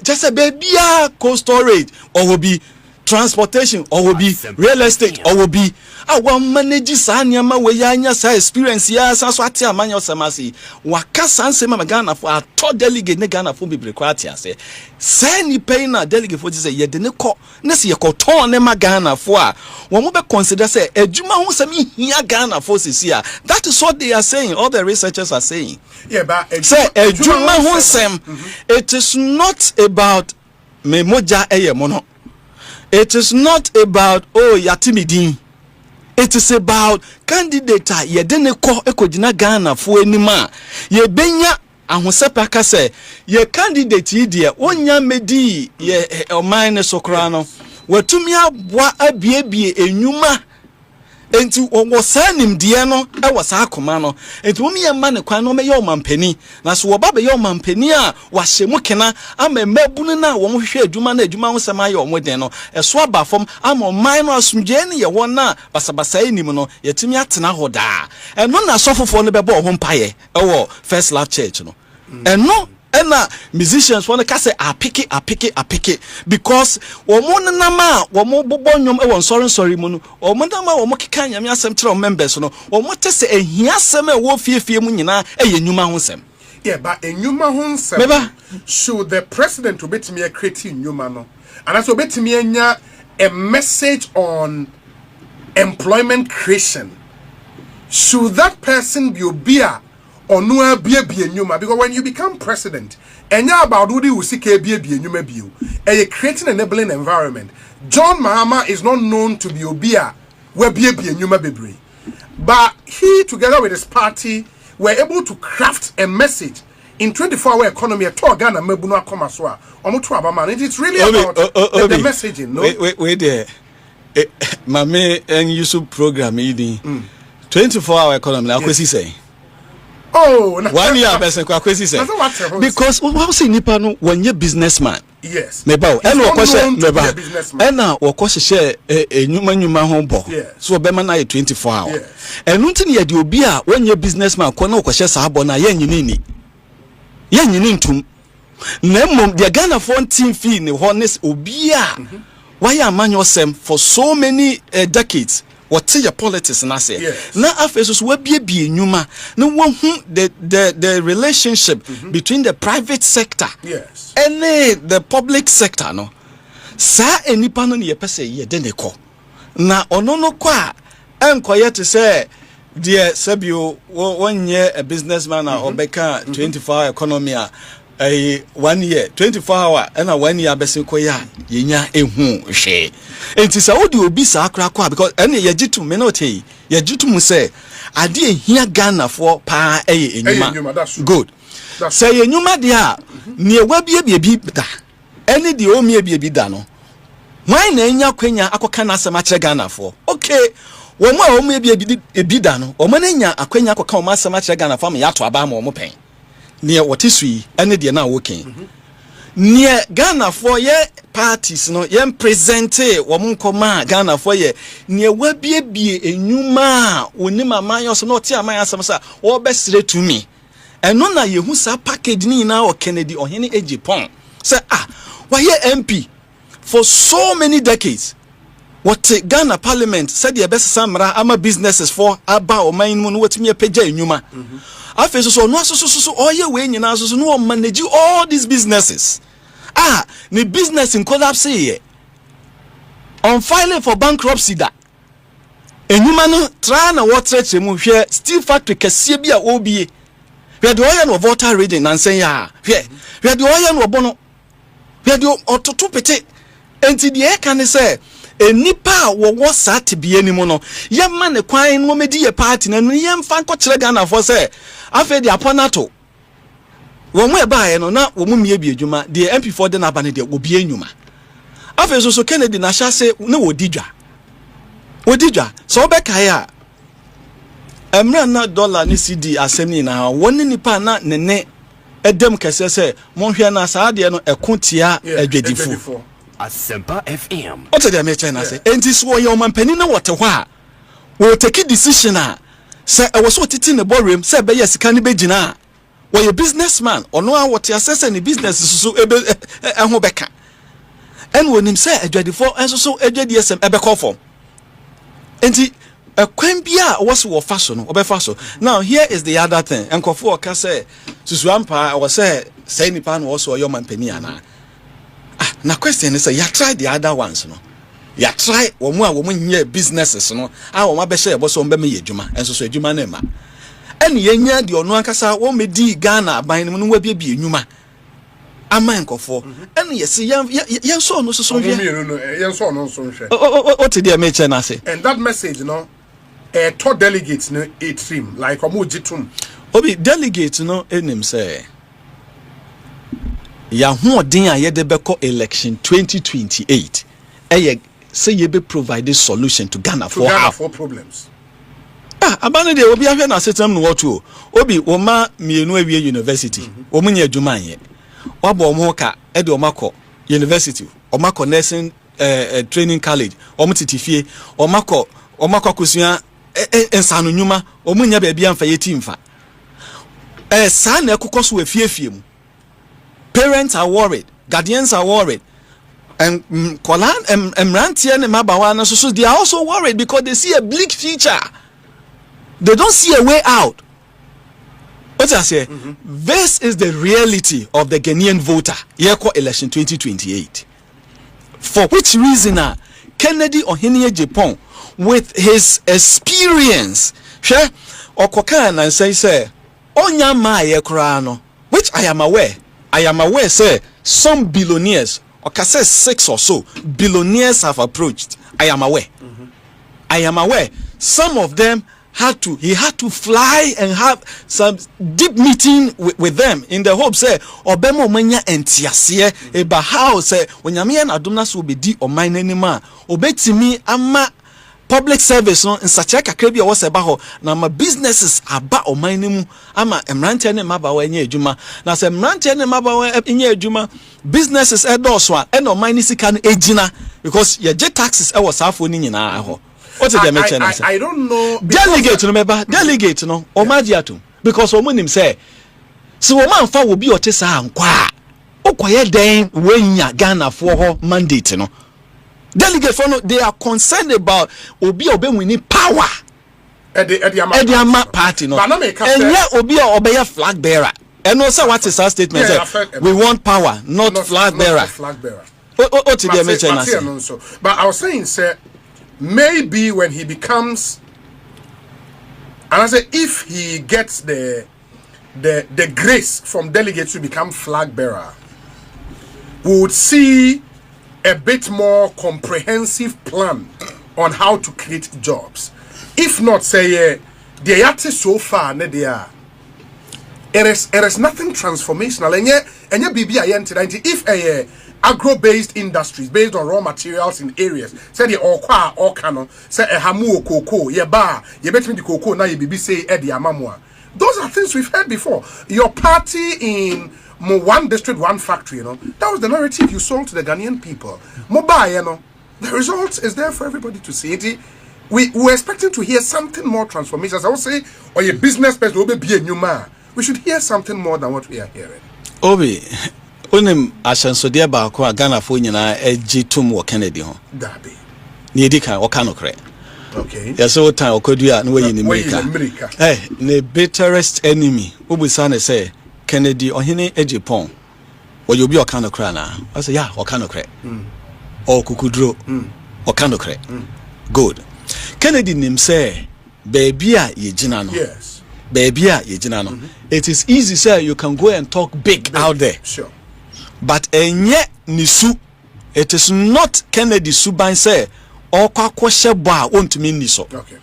just say bia cold storage owo bi transportation or will be real estate or will be our manage sanyama we anya sa experience ya sa so ati amanya osamasi waka sanse ma Ghana for a to delegate ne Ghana for be require say ni pay na delegate for say ye de ne ko ne se ye ko ton ne ma Ghana for a wo mo be consider say adwuma ho sam hia Ghana for sisia. That is what they are saying, all the researchers are saying. Yeah, but say adwuma ho sam it is not about me moja eye mono. It is not about yatimidin. It is about candidate ye dene ko ekojina Ghana fo anima ye benya ahosepa ka say ye candidate yi de onya medi ye oman ne sokra no watumi aboa abiebie enwuma enti wo sanim de no e wo sa akoma no enti wo me ma ne kwan no me ye omampani na so wo ba be ye omampani a wa hyemu kena ama mabunu na wo hwehwe adwuma na adwuma ho sema ye omoden no eso aba fam ama oman no asomdwe ne ye won na basabasa enim no yetimi atena hoda eno na sofofo no bebo ho mpaye e wo First Love Church no eno ena musicians wanna say I pick it because womo nama womo bobo nyom e won sorry mu no womo nama womo keka nyame asem tire members no womo tese ehia asem e wo fiefie mu nyina e ye nyuma ho sem. Yeah, but enyuma ho nsem should the president obetimi create nyuma no and also obetimi anya a message on employment creation. Should that person be obia or no be nyuma? Because when you become president and you about who you see be nyuma bio and you creating an enabling environment. John Mahama is not known to be obia where be nyuma bebre, but he together with his party were able to craft a message in 24-hour economy at Ghana mebuno akoma so a omoto abama. It's really about the messaging. No, wait there. Mame and Yusuf program 24-hour economy. Now, what say? Oh, 1 year person kwesi say because what say nipa no wonye businessman. Yes. Meba and wo kwese meba and na wo kwese enyuma ho bo so be ma na 24 hours and ntin ye de obi a wonye businessman ko na wo kwese sa abo na ye nyini ntum na mom de Ghana for team fee ne honest obi a why amanyo sem for so many decades. What your politics na say na afeso we bie nyuma na wo hu the relationship between the private sector and the public sector no sa enipa no ye pese ye de ne ko na ono no ko a enkoye to say dear sabio wonye a businessman na obeka 24-hour economy a 1 year 24 hour and a 1 year besin ko ya yenya ehu hwe enti sa odi obi sa akra kwa because ene yegitu me no tey yegitu mu say ade ehia Ghana for pa enyuma good say enyuma de a ne ewa bie da ene de o mie bie da no why na enya kwanya akoka na asema kire Ghana for okay Womo a womo ebi da no womo na nya akwanya akɔka womo asɛm akyerɛ Ghana fam ya to aba ma womo pɛn ne wote so yi ene de na woken ne Ghana for ye parties no ye presente womo nkɔma Ghana for ye ne wabiebie enwuma onim amanyo so no te amanyo asɛm sa wo besire to me eno na yehu sa package ni na o Kennedy ohene Agyapong say why MP for so many decades. What Ghana Parliament said the best samra ama businesses for aba o man mu no watimi apagya enwuma. Afi so no oye we nyina so no manage all these businesses. The business in collapse here. On filing for bankruptcy da. Enwuma no try na water mu hwe steel factory kese bi a obie. Hwe de oye no water reading nan sen ya. Hwe de oye no obo no. Hwe de ototo pete. Enti de e kan say enipa wo sat bie ni mu no ye ma ne kwan no medi ye party na no ye mfa nko kire Ghana for say afa de aponato wo mu e baaye no na wo mu mie bi adwuma de MP4 de na aba ne de obi enwuma afa so Kennedy na sha say na wo didwa so be kai a emra na dollar ni CD asem ni na woni nipa na ne edem kese say monhwe na sa de no ekotia adwedifo Asempa FM. What the mecha na say enti so your man pani na wote ho a wo take decision say e was so titi ne boardroom say be yes sika ne begina wo your businessman ono a wote assess ne business so ho beka en wonim say adwadifo enso so adwadi esem ebe call for enti kwan bia wo so wo fa so no obefa so. Now here is the other thing enkofo oka say susu ampa wo say nipa no wo so your man pani ana. Na question is ya try the other ones no. Ya try womu a womu nye businesses no. Womu abehye ebo so mbeme ye adwuma. Enso so adwuma na ma. Ene ye nya de ono ankasa wo medi Ghana aban no wa bia enwuma. Ama nkofo. Ene ye se ye so no so hwe. Ye so no so hwe. O te dey me che na say. And that message no to delegates no extreme like omo jitum. Obi delegate no enim say ya hoodin a ye de beko election 2028 say ye be provide solution to Ghana for problems. Abane de obi ahwe na setem no woto obi wo ma mienu awie university wo munye adwuma ye wabo mo ka e de omako university omako nursing training college omtitifie omako kosua ensano nyuma omunya ba bia mfa yetimfa sa na ekokoso wa fiefie mu. Parents are worried, guardians are worried, and Mrantia and Mabawana, so they are also worried because they see a bleak future. They don't see a way out. What I say, this is the reality of the Ghanaian voter. Yeko election 2028. For which reason, Kennedy Ohene Agyapong, with his experience, Okokan and say, Onyama yekrano, which I am aware, say some billionaires, or can say 6 or so billionaires have approached. I am aware. Some of them he had to fly and have some deep meeting with them in the hope say obemo manya entiase eba how say onyame na adom na so obedi oman nanima obetimi ama public service no in such a kakra bi was eba ho na ma businesses aba oman nimu ama emrante ne mabawa enya adwuma na se emrante ne mabawa enya adwuma businesses edoso a eno oman ni sika no ejina because ye je taxes e was afo ni nyina ho. What is the mention? I don't know. Delegate no member, delegate no omagiatum because omunim say so man fa wo bi otesa ankwa okoye den wenya Ghana for ho mandate no delegate for no they are concerned about obi obewini power Ediama party no and yeah obi obey flag bearer and also what is our statement say we want power not flag bearer. What is the mention? But I was saying say maybe when he becomes, and I say if he gets the grace from delegates to become flag bearer, we would see a bit more comprehensive plan on how to create jobs. If not, say the artists so far, they are. It is nothing transformational. And yet, BB if agro-based industries based on raw materials in areas. Say the or canon, say a hamu cocoa, ye bar, ye bet me the cocoa, now ye be say Eddie Amamwa. Those are things we've heard before. Your party in one district, one factory, that was the narrative you sold to the Ghanaian people. Mobile, the result is there for everybody to see it. We were expecting to hear something more transformations. I would say, or your business person will be a new man. We should hear something more than what we are hearing. Obi, onim ashansodie baako a Ghana fo nyina agi tum wo Kennedy ho. Dabi. Ni edika wo ka no kre. Okay. Yes, so time okodua na we in America. The bitterest enemy. Obusa ne say Kennedy ohene Agyapong. Wo yobi o ka no kra na. I say yeah, o ka no kre. O kukudro. O ka no kre. Good. Kennedy nim say baby a ye gina no. Yes. Baby a ye gina no. It is easy say you can go and talk big out there. Sure. But enye nisu. It is not Kennedy suban say okwa kwhye bo a ontumi ni so. Okay.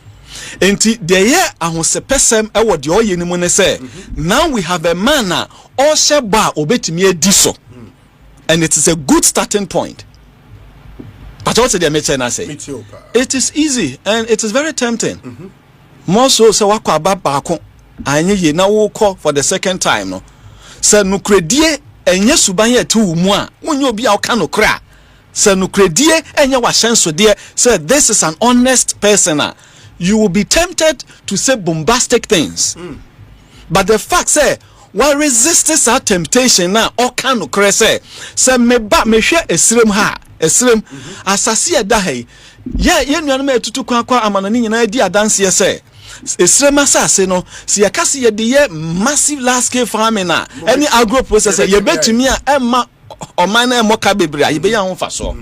Enti de ye ahosepesem e wo de oye ni mu ne say now we have a man na ohye bo a obetumi adi so. And it is a good starting point. But what they make na say it is easy and it is very tempting. More so say wakwa aba baako anye ye na wo kọ for the second time no. Say nukredie enye suban ye te wo mu a wonye obi a wo ka no kra. Say nukredie enye wa hyenso de say this is an honest person. You will be tempted to say bombastic things. But the fact say what resists our temptation now o ka no kra say meba mehwe esrem ha esrem asase da hai ye nuanom etutu kwa amanani nyina di adanse say esrem asase no si yakase ye de ye massive large scale farming na any agro processor ye betumi a emma oman na emoka bebre a ye be ya ho fa so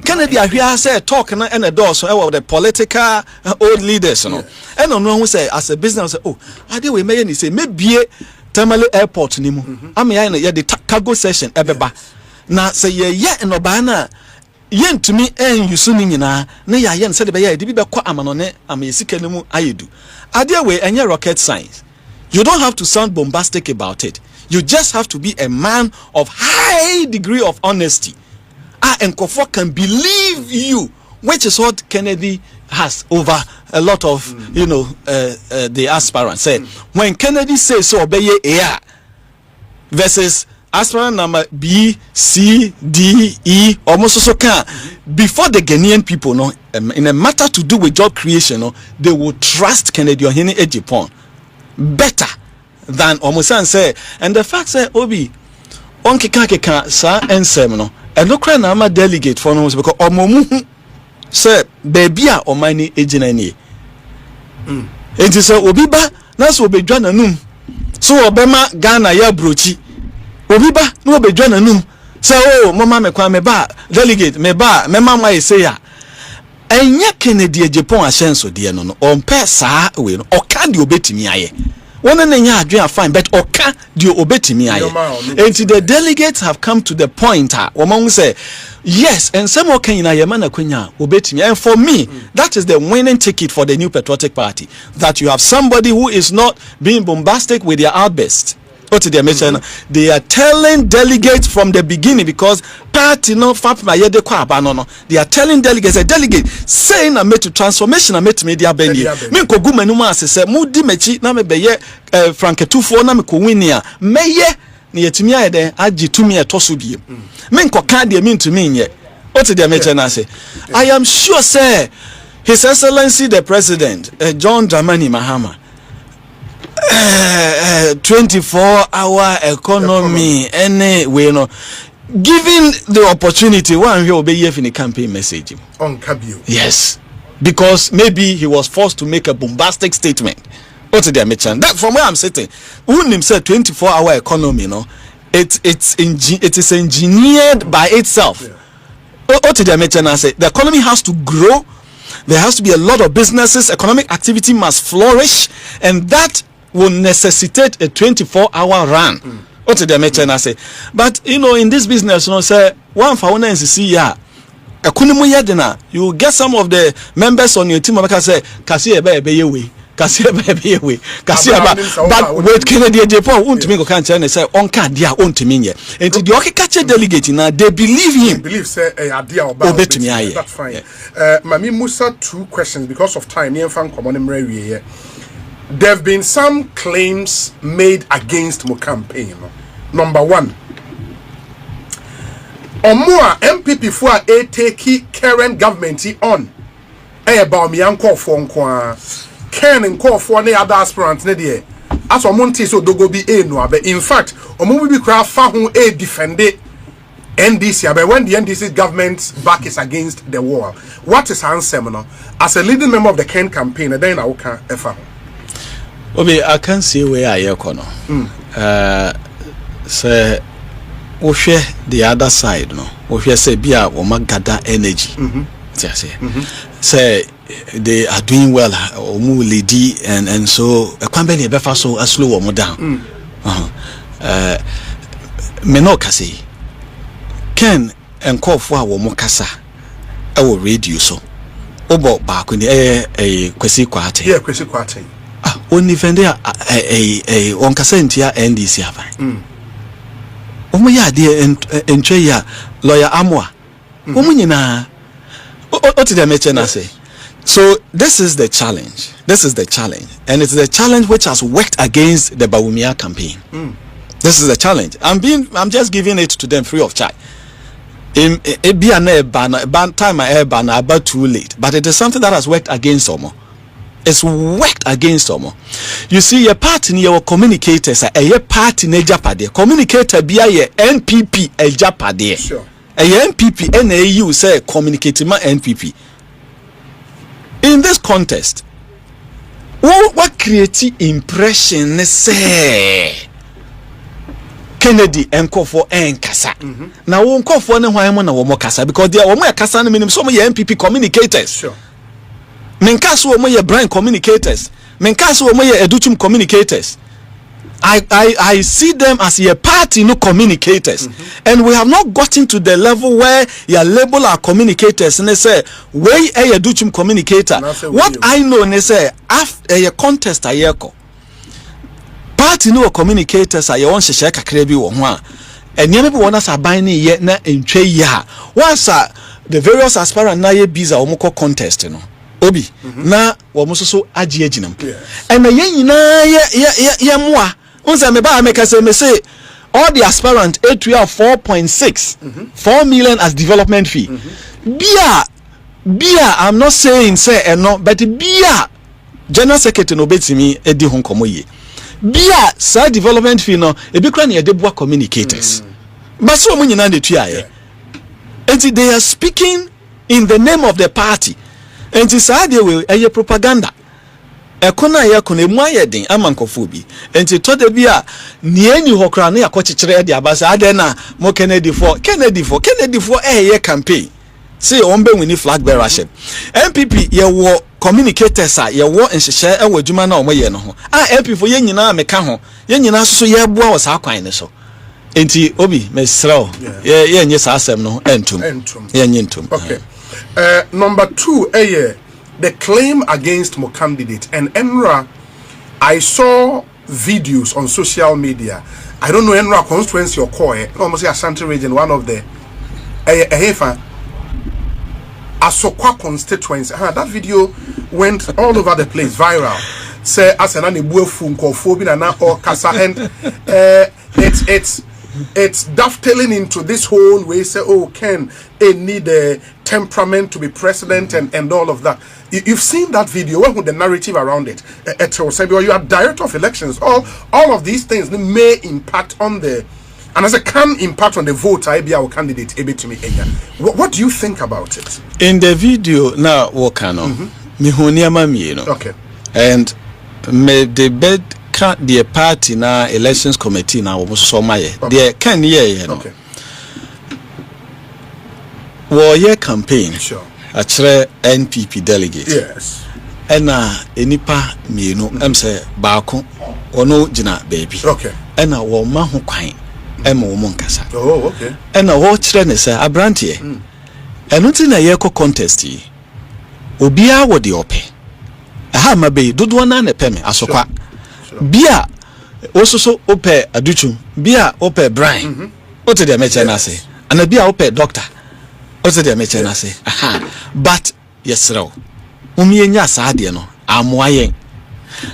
Kennedy ahwia say talk na and endorse the political old leaders no and no ho say as a business say oh ade we meye ni say mebie Tamale airport ni mu am ya the cargo session ebeba na say ye enoba na ye ntumi yusu ni nyina na ya ye nse de be ya de bi be kwa amanone amesika ni mu ayedu ade we enye rocket science. You don't have to sound bombastic about it. You just have to be a man of high degree of honesty. And Kofo can believe you, which is what Kennedy has over a lot of the aspirants. Say when Kennedy says so obey A versus aspirant number B, C, D, E, almost so can before the Ghanaian people in a matter to do with job creation, they will trust Kennedy or Hene Agyapong better than almost say. And the fact say Obi on keka sa ensem no and no cry na delegate for no because omomu say baby a omani ejina ni enti say obi ba na so obedwa nanum so obema Ghana ya brochi obi ba na obedwa nanum say oh mama me kwa me ba delegate me ba me mama say ya enye Kennedy Agyapong ahyenso de no ompe saa we no oka de obetimi aye one nya adwen fine but oka de obetimi aye and the delegates have come to the point woman say yes and some okan na yema na kwanya obetimi and for me that is the winning ticket for the New Patriotic Party, that you have somebody who is not being bombastic with their outbursts. They are telling delegates from the beginning, because party no they are telling delegates, a delegate saying I made to transformation, I made to media bendy. Me ko gu manu ma se mudi mechi na me beye franketufo na me ko winia meye na yetimi ayede agitumi etoso bie. Me ko ka de me ntumi nye. Oti de meche na say I am sure say His Excellency the President John Dramani Mahama 24-hour economy anyway given the opportunity one will be here in the campaign message on Kabio. Yes, because maybe he was forced to make a bombastic statement. What's the mention that from where I'm sitting who said 24-hour economy it is engineered by itself. What the mention I say the economy has to grow, there has to be a lot of businesses, economic activity must flourish, and that will necessitate a 24-hour run. What did they mention? I say, but in this business, say one for one NCC, you get some of the members on your team say, "Kasi ebe ye we, kasia baby we kasia ba but with Kennedy Agyapong untimi go kan tell say on card dia untimi nye enti the okeka delegate na they believe him believe say idea about that's fine. Mami Musa, 2 questions because of time. There have been some claims made against my campaign. Number 1, Omua MPP for a take current government on about me uncle for Ken and call for any other aspirants. As a Monte so dogo be a no, but in fact, Omu be craft found a defended NDC, but when the NDC government's back is against the wall, what is her seminar as a leading member of the Ken campaign? And then I can ever. Obi, I can see where I am. Say, we share the other side, no. We share say, be a woman gather energy. Say they are doing well, or move lady, and so a company befa so a slow or more down. Menokasi. Ken and call for our mokasa. I will read you so. Obo back in a kwesi kwate. Yeah, kwesi kwate. Ah, only vendor a on Cassentia and this yavan. Omoya dear and Treya lawyer Amwa. Omunina. What did I mention? I say. So this is the challenge. This is the challenge, and it's the challenge which has worked against the Bawumia campaign. This is the challenge. I'm just giving it to them free of charge. It be an air banner, time my air banner about too late, but it is something that has worked against Omo. It's worked against Omo. You see, your party your communicators are a party in Agyapong. Communicator be a NPP Agyapong. Sure. A NPP NAU say communicating my NPP. In this contest, what creates impression say Kennedy enko for enkasa. Now won call for no why na wo kasa because they are kasa no minim so mo NPP communicators. Sure. Menkaso wo mo brand communicators. Menkaso wo mo educhum communicators. I see them as a party no communicators, and we have not gotten to the level where you label our communicators and they say we a duchum communicator. What I know they say after a contest a yeko party no communicators are your own share kakrebi wo ho a and you want us aban ni ye na entwe ya once the various aspirant na ye biza omoko contest no obi na wo mo so agye aginam and ye nyina ye moa unsa me ba make say all the aspirant A2 4.6 4 million as development fee. Bia I'm not saying say no, but bia general secretary no betimi edi ho nkomo ye. Bia sa development fee no e bi kra na ye de boa communicators. But so mo nyina de tua ye. And they are speaking in the name of the party. And say they will a propaganda. Ekona yakona emu ayedin amankofo bi enti to de bi a nieni hokra na yakochechire de abasa ade na mo Kennedy for ye campaign say on be wini flag bearership MPP ye wo communicators a ye wo nhehye e wadwuma na omo ye no ho MP for ye nyina meka ho ye nyina so ye boa wo sa kwan ne so enti obi mesraw ye nye sa asem no entum ye nye entum. Okay. Number 2 the claim against my candidate and Enra, I saw videos on social media. I don't know Enra constituency or Koi, almost Ashanti region, one of the Asokwa constituency. That video went all over the place, viral. Say as an anibuefun phobia na or kasa and it's dovetailing into this whole way. Say, oh, Ken, they need a temperament to be president and all of that. You've seen that video. What with the narrative around it? You are director of elections. All of these things may impact on the, and as it can impact on the vote. I be our candidate. What do you think about it? In the video now, Wakano, okay, and may the bed. The party na elections committee na wo so maye the can ye no okay wo ye campaign sure a chere NPP delegate yes ena enipa mienu say baako ono gina baby okay ena wo ma ho kwan ema wo nkasa oh okay ena wo chere ne say abrantie eno ti na ye ko contest yi obia wo de ope aha mabe dodo na ne peme asokwa bia ososo ope aduchu bia ope brain ote de meche na say ana bia ope doctor ote de meche na say aha but yesrew umienya saade no amoayen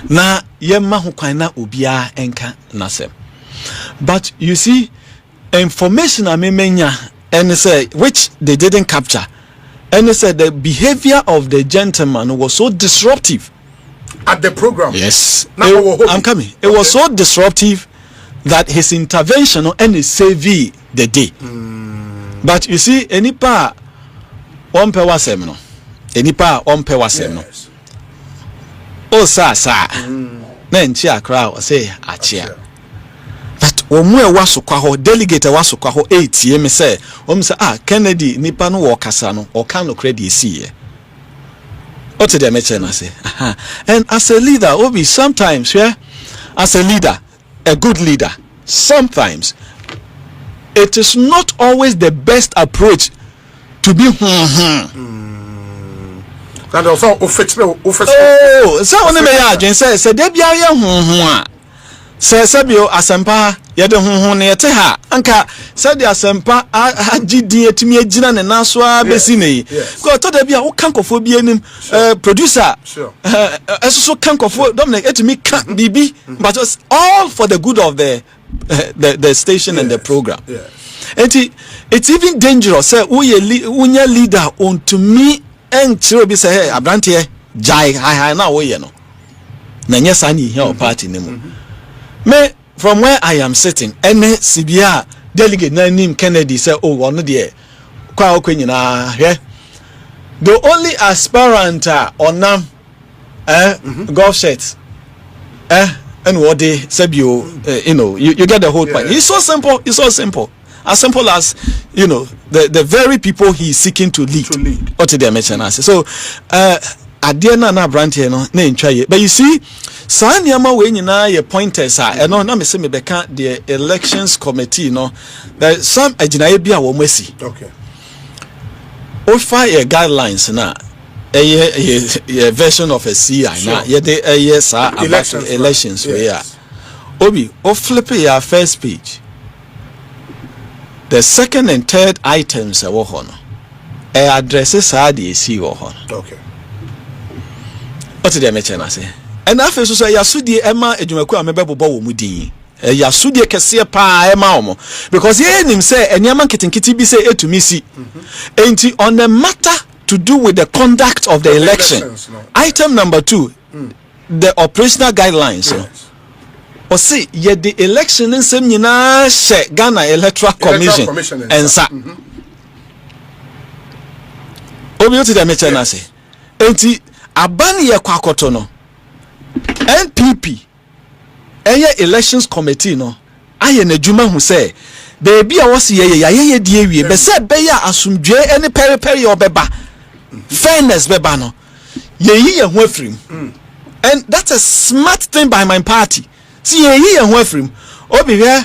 na yemma ho kwan na obia enka nasem. But you see, information amemenya and say which they didn't capture, and they said the behavior of the gentleman was so disruptive at the program. Yes, I'm coming. It was so disruptive that his intervention and his save the day. But you see, any pa one per wasem no, any pa one per wasem no. Oh sa na nchi akra o say achia. But omu e wasokwa ho delegate wasokwa ho 8 me say say Kennedy nipa no wo kasa no o kan no credit see ye. What did I mention? I say, and as a leader, Obi, sometimes, yeah, as a leader, a good leader, sometimes it is not always the best approach to be. And also, oh, so on the mayor, say, Debia, say, Sabio, Asampa, Yadon, Neteha, Anka, said the Asampa, GD to me, Jinan and Naswa, Bessini. Go to Debia, who can't for being producer. Sure. Also, can't for Dominic, to me, can't be, but it was all for the good of the station and the program. And it's even dangerous. Say, unya leader on to me. And Chirobi say, hey, Abrantie, Jai, hi, now, we know. Nanya Sani here party name. Me, from where I am sitting, any CBR delegate name Kennedy say, oh, one there. Kwa Quenina, yeah. The only aspirant on them, golf shirts, and what they said, you know, you get the whole point. It's so simple, it's so simple. As simple as, you know, the very people he is seeking to lead. What did they mention? So, Adiana na Brantie no na ntwaye. But you see, saa niama we nyina ye pointers no na me se me beka the elections committee no. There some aginaye bia wo mwesi. Okay. O fire guidelines na a version of a CI na ye de saa about elections we are. Obi, o flip your first page. The second and third items are wohono. Addresses are the AC wohono. Okay. What did I mention? I say, and after so say Yasudi Emma Ejumaku amebe bobo mudi. Yasudi kese pa Emma omo because ye nim say enyaman kitinkiti bi say to me see. Enti on the matter to do with the conduct of the election. Item number 2, the operational guidelines. Yes. Or see, yet the election in some nyina she Ghana Electoral Commission and sa. Obi oti da meche na say. Enti abani ye kwakoto no. NPP eye elections committee no aye na djuma hu say beebi a wose ye die wie be say be ya asumdwe ene periperi obeba fairness beba no ye hu afrim. And that's a smart thing by my party. See ye hu afrim obi here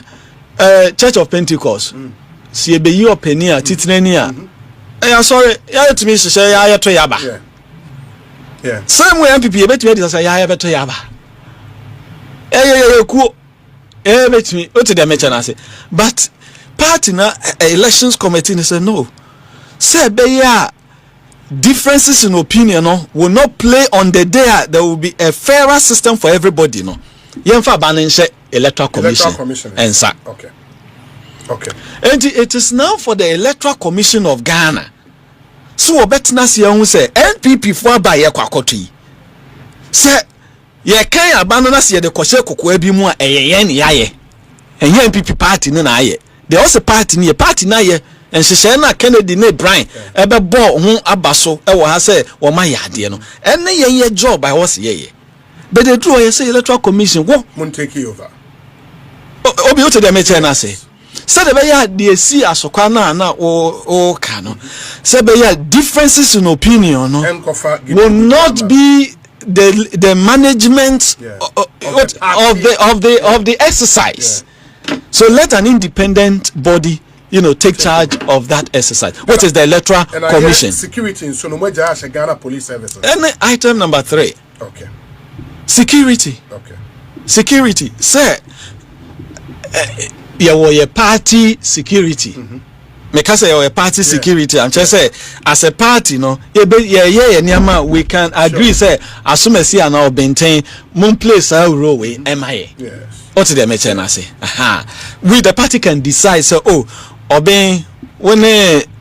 Church of Pentecost see be yi openi a titinani a sorry ya to me say ya to yaba. Yeah. Same way MPP betimi dey say ya beto yaba. Ku betimi o to dey mention say but party na elections committee say no. Say be ya differences in opinion no will not play on the day there will be a fairer system for everybody no. Yemfa banishe electoral commission and sa. Okay. And it is now for the Electoral Commission of Ghana. So betina se hu say NPP fo aba ye kwakoto yi say ye kan abano na se ye de kwose kokwa bi mu a eyeye ne yaye enye NPP party ne na aye the also party ne party na ye enhyehyɛ na Kennedy ne Brian ebe bo ho abaso e wo ha say wo ma yade no enne ye job by was ye but the draw ye say Electoral Commission wo mun take over obi o to dem eche na say said the way they see asokwa na o kano said be differences in opinion no will not be the management of the exercise. So let an independent body take charge of that exercise. What is the Electoral Commission? Security in Sonomaja Ghana Police Service. And item number 3. Okay. security. Okay. Security. Say, your party security. Because your party security, I'm just say as a party, no, we can agree. Say, as soon as you now maintain, moon place our role with MIA. Yes. What did they mention? I say, we the party can decide. So, obey when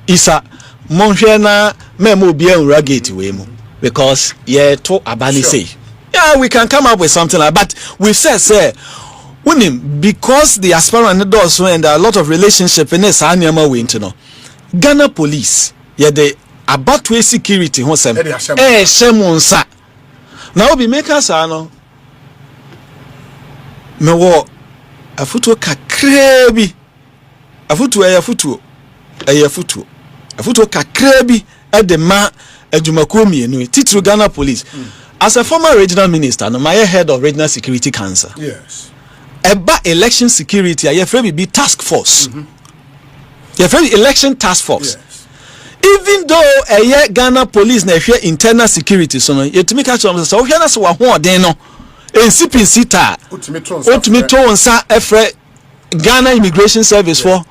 isa monhena memo be ragate we mu because to abani say. Yeah, we can come up with something like, but we said, say, winning because the aspirant does and there are a lot of relationship in this animal way into no Ghana police, the about way security, who say, shemunsa. Now be make us no me wo afutu kakrebi afutu kakrebi edema adwumako mienu titru Ghana police. As a former regional minister, no, my head of regional security council. Yes. About election security, I have be task force. You have election task force. Yes. Even though a year Ghana police na share internal security, so no, you to make sure so we na so wa den no. NCPC ta. Ultimate onsa efre Ghana Immigration Service for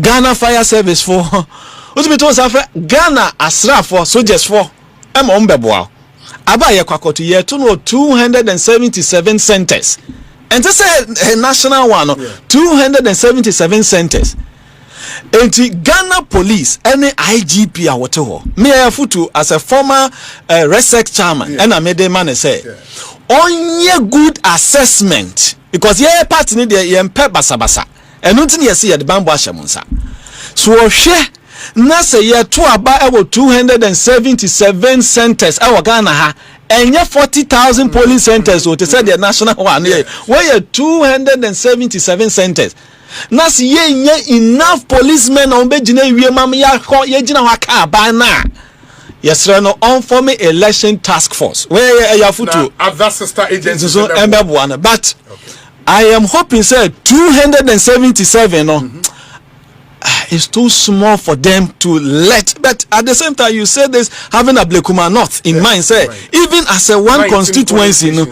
Ghana Fire Service for ultimate onsa efre Ghana Asra for soldiers for am ombeboa. Aba ye kwakoto ye to no 277 centers. And this is a national one, 277 centers. And Ghana police, any IGP or whatever, me I futu as a former RESEC chairman, and I made a man say, on good assessment, because ye part in the yempe basabasa, and nothing you see at the bamboo shamunsa. So share. Nasa year to about 277 centers our Ghana ha and 40,000 polling centers so to say the national one where 277 centers Nasa ye enough policemen on bejine we mam ya jina waka ba na yes no on form election task force where ya futu other sister agencies so but I am hoping say 277 no it's too small for them to let, but at the same time you say this having a Blekuma North in mind, say even as a one constituency, no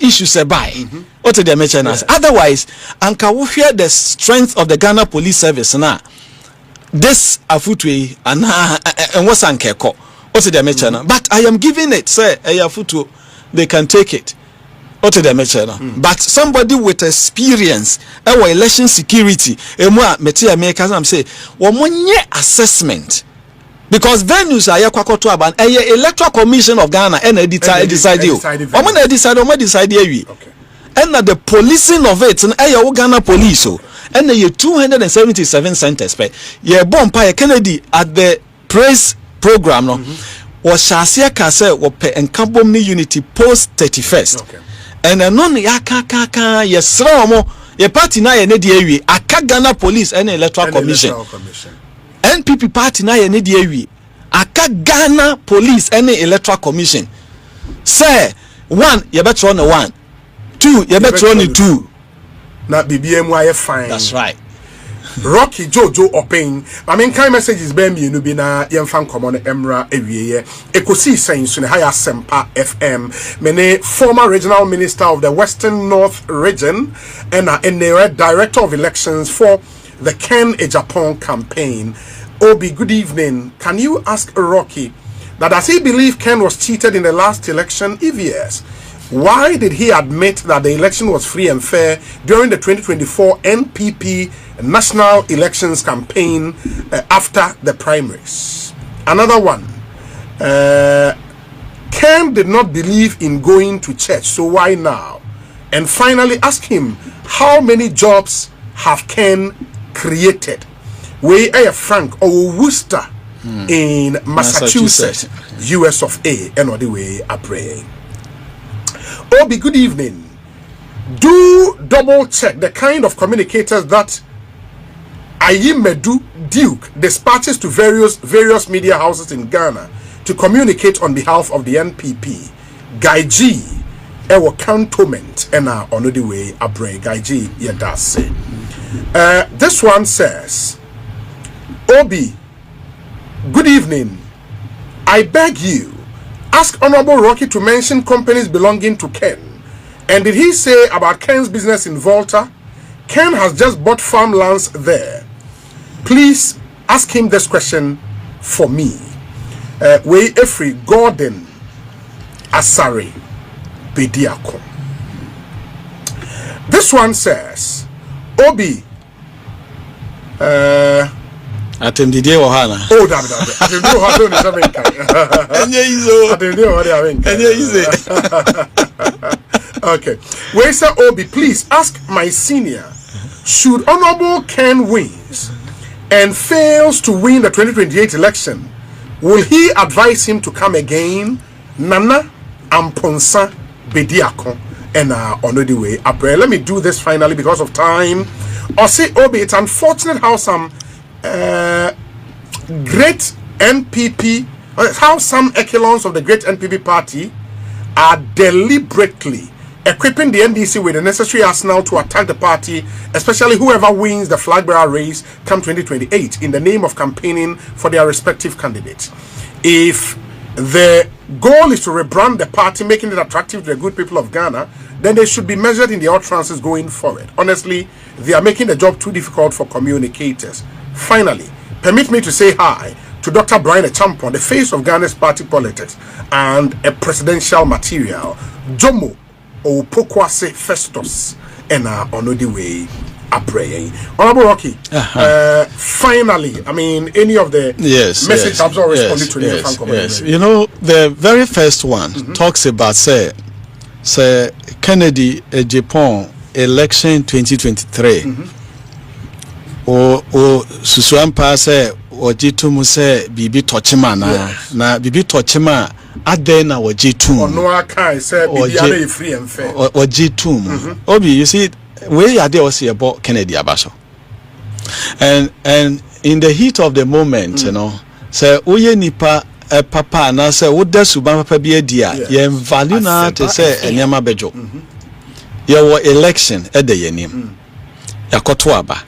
issue say by what did they mention us? Otherwise, and can we hear the strength of the Ghana Police Service now? This afutwe and what's ankeko? What did they mention? But I am giving it, say a afutu, they can take it. But somebody with experience our election security say assessment because venues are yakwakoto aban electoral commission of Ghana and decide and the policing of it and Ghana police and the 277 centers ye bompa Kennedy at the praise program no was shasia kase wo pe enkabom ni unity post 31st and non yakaka yesra ye party na ye ne de awie aka Ghana police and electoral commission NPP party na ye ne de awie aka Ghana police and electoral commission say one ye better on one two ye better on two na BBM aye fine. That's right. Rocky Jojo Opin. I mean, kind messages be me no be na yemfan common emra ewiye. Ekosi sense ne higher Sempa FM. Mene former regional minister of the Western North region and the director of elections for the Ken Agyapong campaign. Obi, good evening. Can you ask Rocky that does he believe Ken was cheated in the last election? If yes, why did he admit that the election was free and fair during the 2024 NPP national elections campaign after the primaries? Another one, Ken did not believe in going to church, so why now? And finally, ask him, how many jobs have Ken created? We are Frank or Worcester in Massachusetts, US of A, and all the way I pray. Obi, good evening. Do double check the kind of communicators that Ayimedu Duke dispatches to various media houses in Ghana to communicate on behalf of the NPP. Guy G, Ewo cantonment, and on the way I pray. Guy G, yeah, that's it. This one says, Obi, good evening. I beg you, Ask Honorable Rocky to mention companies belonging to Ken. And did he say about Ken's business in Volta? Ken has just bought farmlands there. Please ask him this question for me. Way Efri Gordon Asari Bediako. This one says, Obi. Atem Didier Ohana. Oh, damn it. Atem Didier Ohana is okay. Where say Obi, please ask my senior, should Honorable Ken wins and fails to win the 2028 election, will he advise him to come again? Nana Amponsa Bediako and on the way up. Let me do this finally because of time. Or say Obi, it's unfortunate how some great NPP, how some echelons of the great NPP party are deliberately equipping the NDC with the necessary arsenal to attack the party, especially whoever wins the flag bearer race come 2028 in the name of campaigning for their respective candidates. If the goal is to rebrand the party, making it attractive to the good people of Ghana, then they should be measured in their utterances going forward. Honestly, they are making the job too difficult for communicators. Finally, permit me to say hi to Dr. Brian Agyapong, the face of Ghana's party politics and a presidential material, Jomo Opokwase Festus, and on the way Aprey. Honorable Rocky, finally, I mean, any of the message I've always responded to yes. You know, the very first one talks about say Kennedy Agyapong election 2023. O susuampa say ojitum say bibi tochima na bibi tochima ade na ojitum ono aka say bibi are free and fair ojitum obi you see we are there also about Kennedy Abaso and in the heat of the moment you know say oye nipa papa na say wo da suban papa bi adia ye value na to say enyama bejo ye wo election e de yenim yakoto aba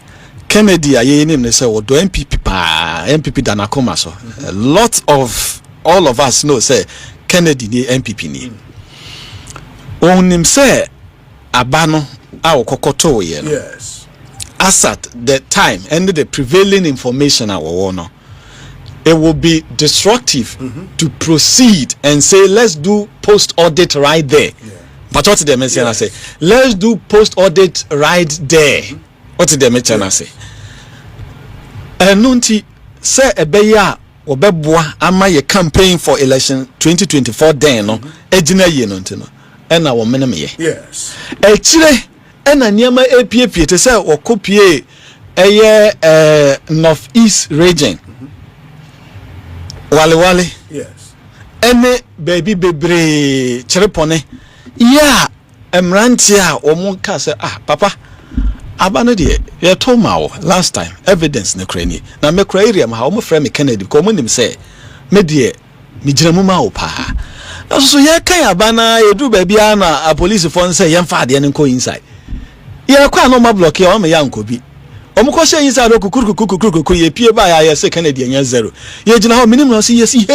Kennedy aye name say wodo MPP pa MPP danakoma so a lot of all of us know say Kennedy ni MPP ni onim say abano a okokoto ye no yes as at the time and the prevailing information our no it will be destructive to proceed and say let's do post audit right there but what they mention I say let's do post audit right there what did they mention I say nunti say ebeya obeboa ama ye campaign for election 2024 then no ejina ye no ntino ena wo menem ye yes echire ena niema apiepie te say okopie eye north east region wale yes ene baby bebre chirepone ya emrantia omonka say papa abano de ye told ma last time evidence na krani na me kra area ma ha o frame Kennedy ko monim say me de me giramu ma o pa so ye kan abana edu ba bia na a police for say ye mfa de nko inside ye kwa no ma block ye o me ya nko bi o mo ko say inside okukukukukuku ye pie ba ya say Kennedy anya zero ye gina ho minim no say yes he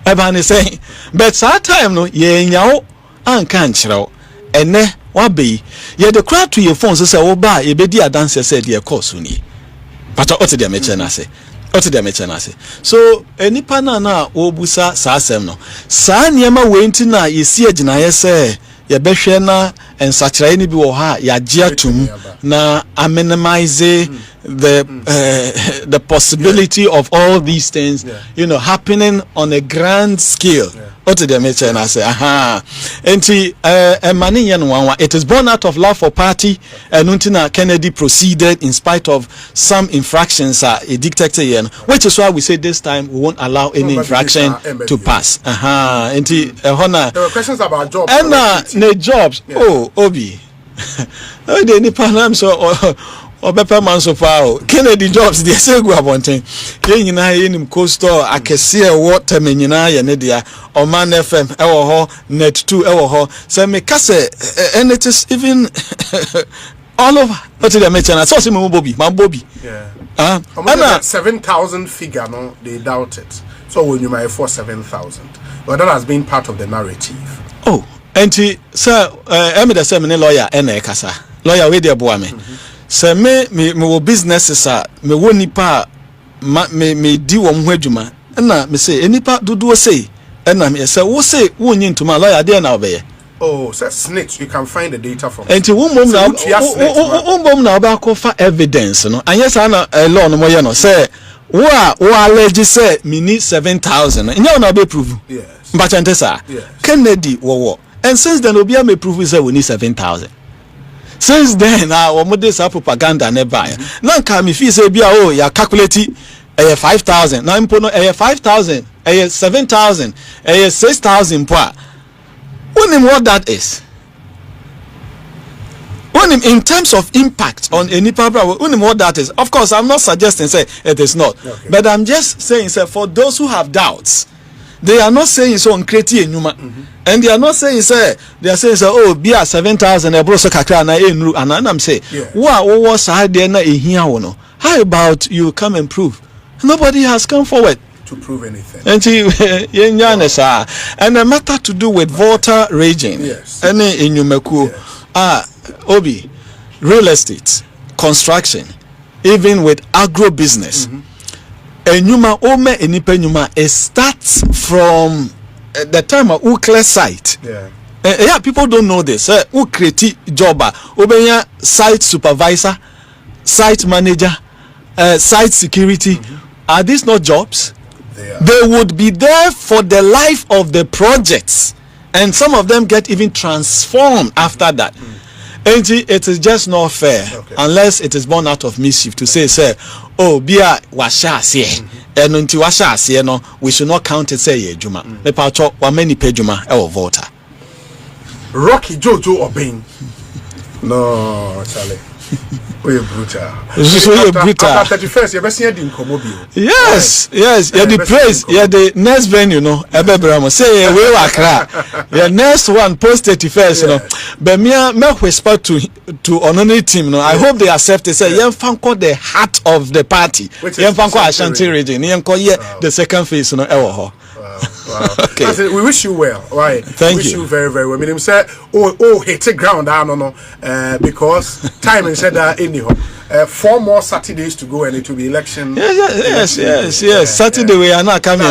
abane say but that time no ye nyawo anka nkyerɛw ene wabe ye the crowd to your phone say wo ba ye bedi adanse say de course ni but what dey mention say so enipa na obusa sa asem no sa niema we nti na yesi agina ye say ye behwe na ensakira ni bi wo ha ya gia tum na minimize the possibility of all these things you know happening on a grand scale what did they mention I say enti emani yen wanwa it is born out of love for party and untina Kennedy proceeded in spite of some infractions dictated yen which is why we say this time we won't allow any infraction to pass enti hona there were questions about jobs and jobs obi no dey ni panam so obepa man so far Kennedy jobs dey say go abonten ye nyina ye nim coastal akese e water menyina ye ne dia Oman FM ewo ho net 2 ewo ho say me kase and it is even all over what they mention so say man Bobby yeah 7,000 figure no they doubt it So when you might for 7,000. But that has been part of the narrative. Oh, and sir, I'm the same lawyer and a casa. Lawyer with the boy me. Sir, me businesses are me woni pa me di wom hwadwuma. Na me say enipa dodo say na me say wo say wo nyin to my lawyer there na obey. Oh, so snitch, you can find the data from. And wo mom na oba ko fa evidence no. Anya sa na law no moye no say wo allege say me need 7,000. Nya na be prove. Yes. But antesa. Yes. Kennedy wo. And since then obi am prove say we need 7,000. Since then our modest propaganda never. Now can me feel say bia oh ya calculate 5,000. Now impo no 5,000, 7,000, 6,000 per. What that is? In terms of impact on any problem, what that is? Of course, I'm not suggesting say it is not, okay. But I'm just saying say for those who have doubts, they are not saying so on creative enuma, and they are not saying say they are saying say oh be a 7,000 a bro so kakra na enru, and I'm say what was there na ehia no. How about you come and prove? Nobody has come forward to prove anything. And a matter to do with water raging. Yes. Any in Yumeku, Obi, real estate, construction, even with agro business. Enyuma ome enipa nyuma, it starts from the time of Ukle site. Yeah, people don't know this. Who create job? Obenya site supervisor, site manager, site security. Are these not jobs? They would be there for the life of the projects, and some of them get even transformed after that. And it is just not fair unless it is born out of mischief to say, oh, bia washa se, and until washa se no, we should not count it say juma. Me pa cho wa many pe juma e voter. Rocky Jojo Obeng. No, Charlie. We brutal. After 31st, you see the incomobile. Yes. Yeah, the praise. Yeah, the next venue, say we wakra. Yeah, next one post 31st, But me whisper to honorary team, I hope they accept it. Say, Yanfanko the heart of the party. Yanfanko Ashanti region. Yanko the second phase, Wow. Okay. We wish you well. Right. Thank you. We wish you very, very well. I mean, say, hit the ground. I don't know. Because time and said that anyhow. 4 more Saturdays to go and it will be election. Yes. Saturday we are not coming.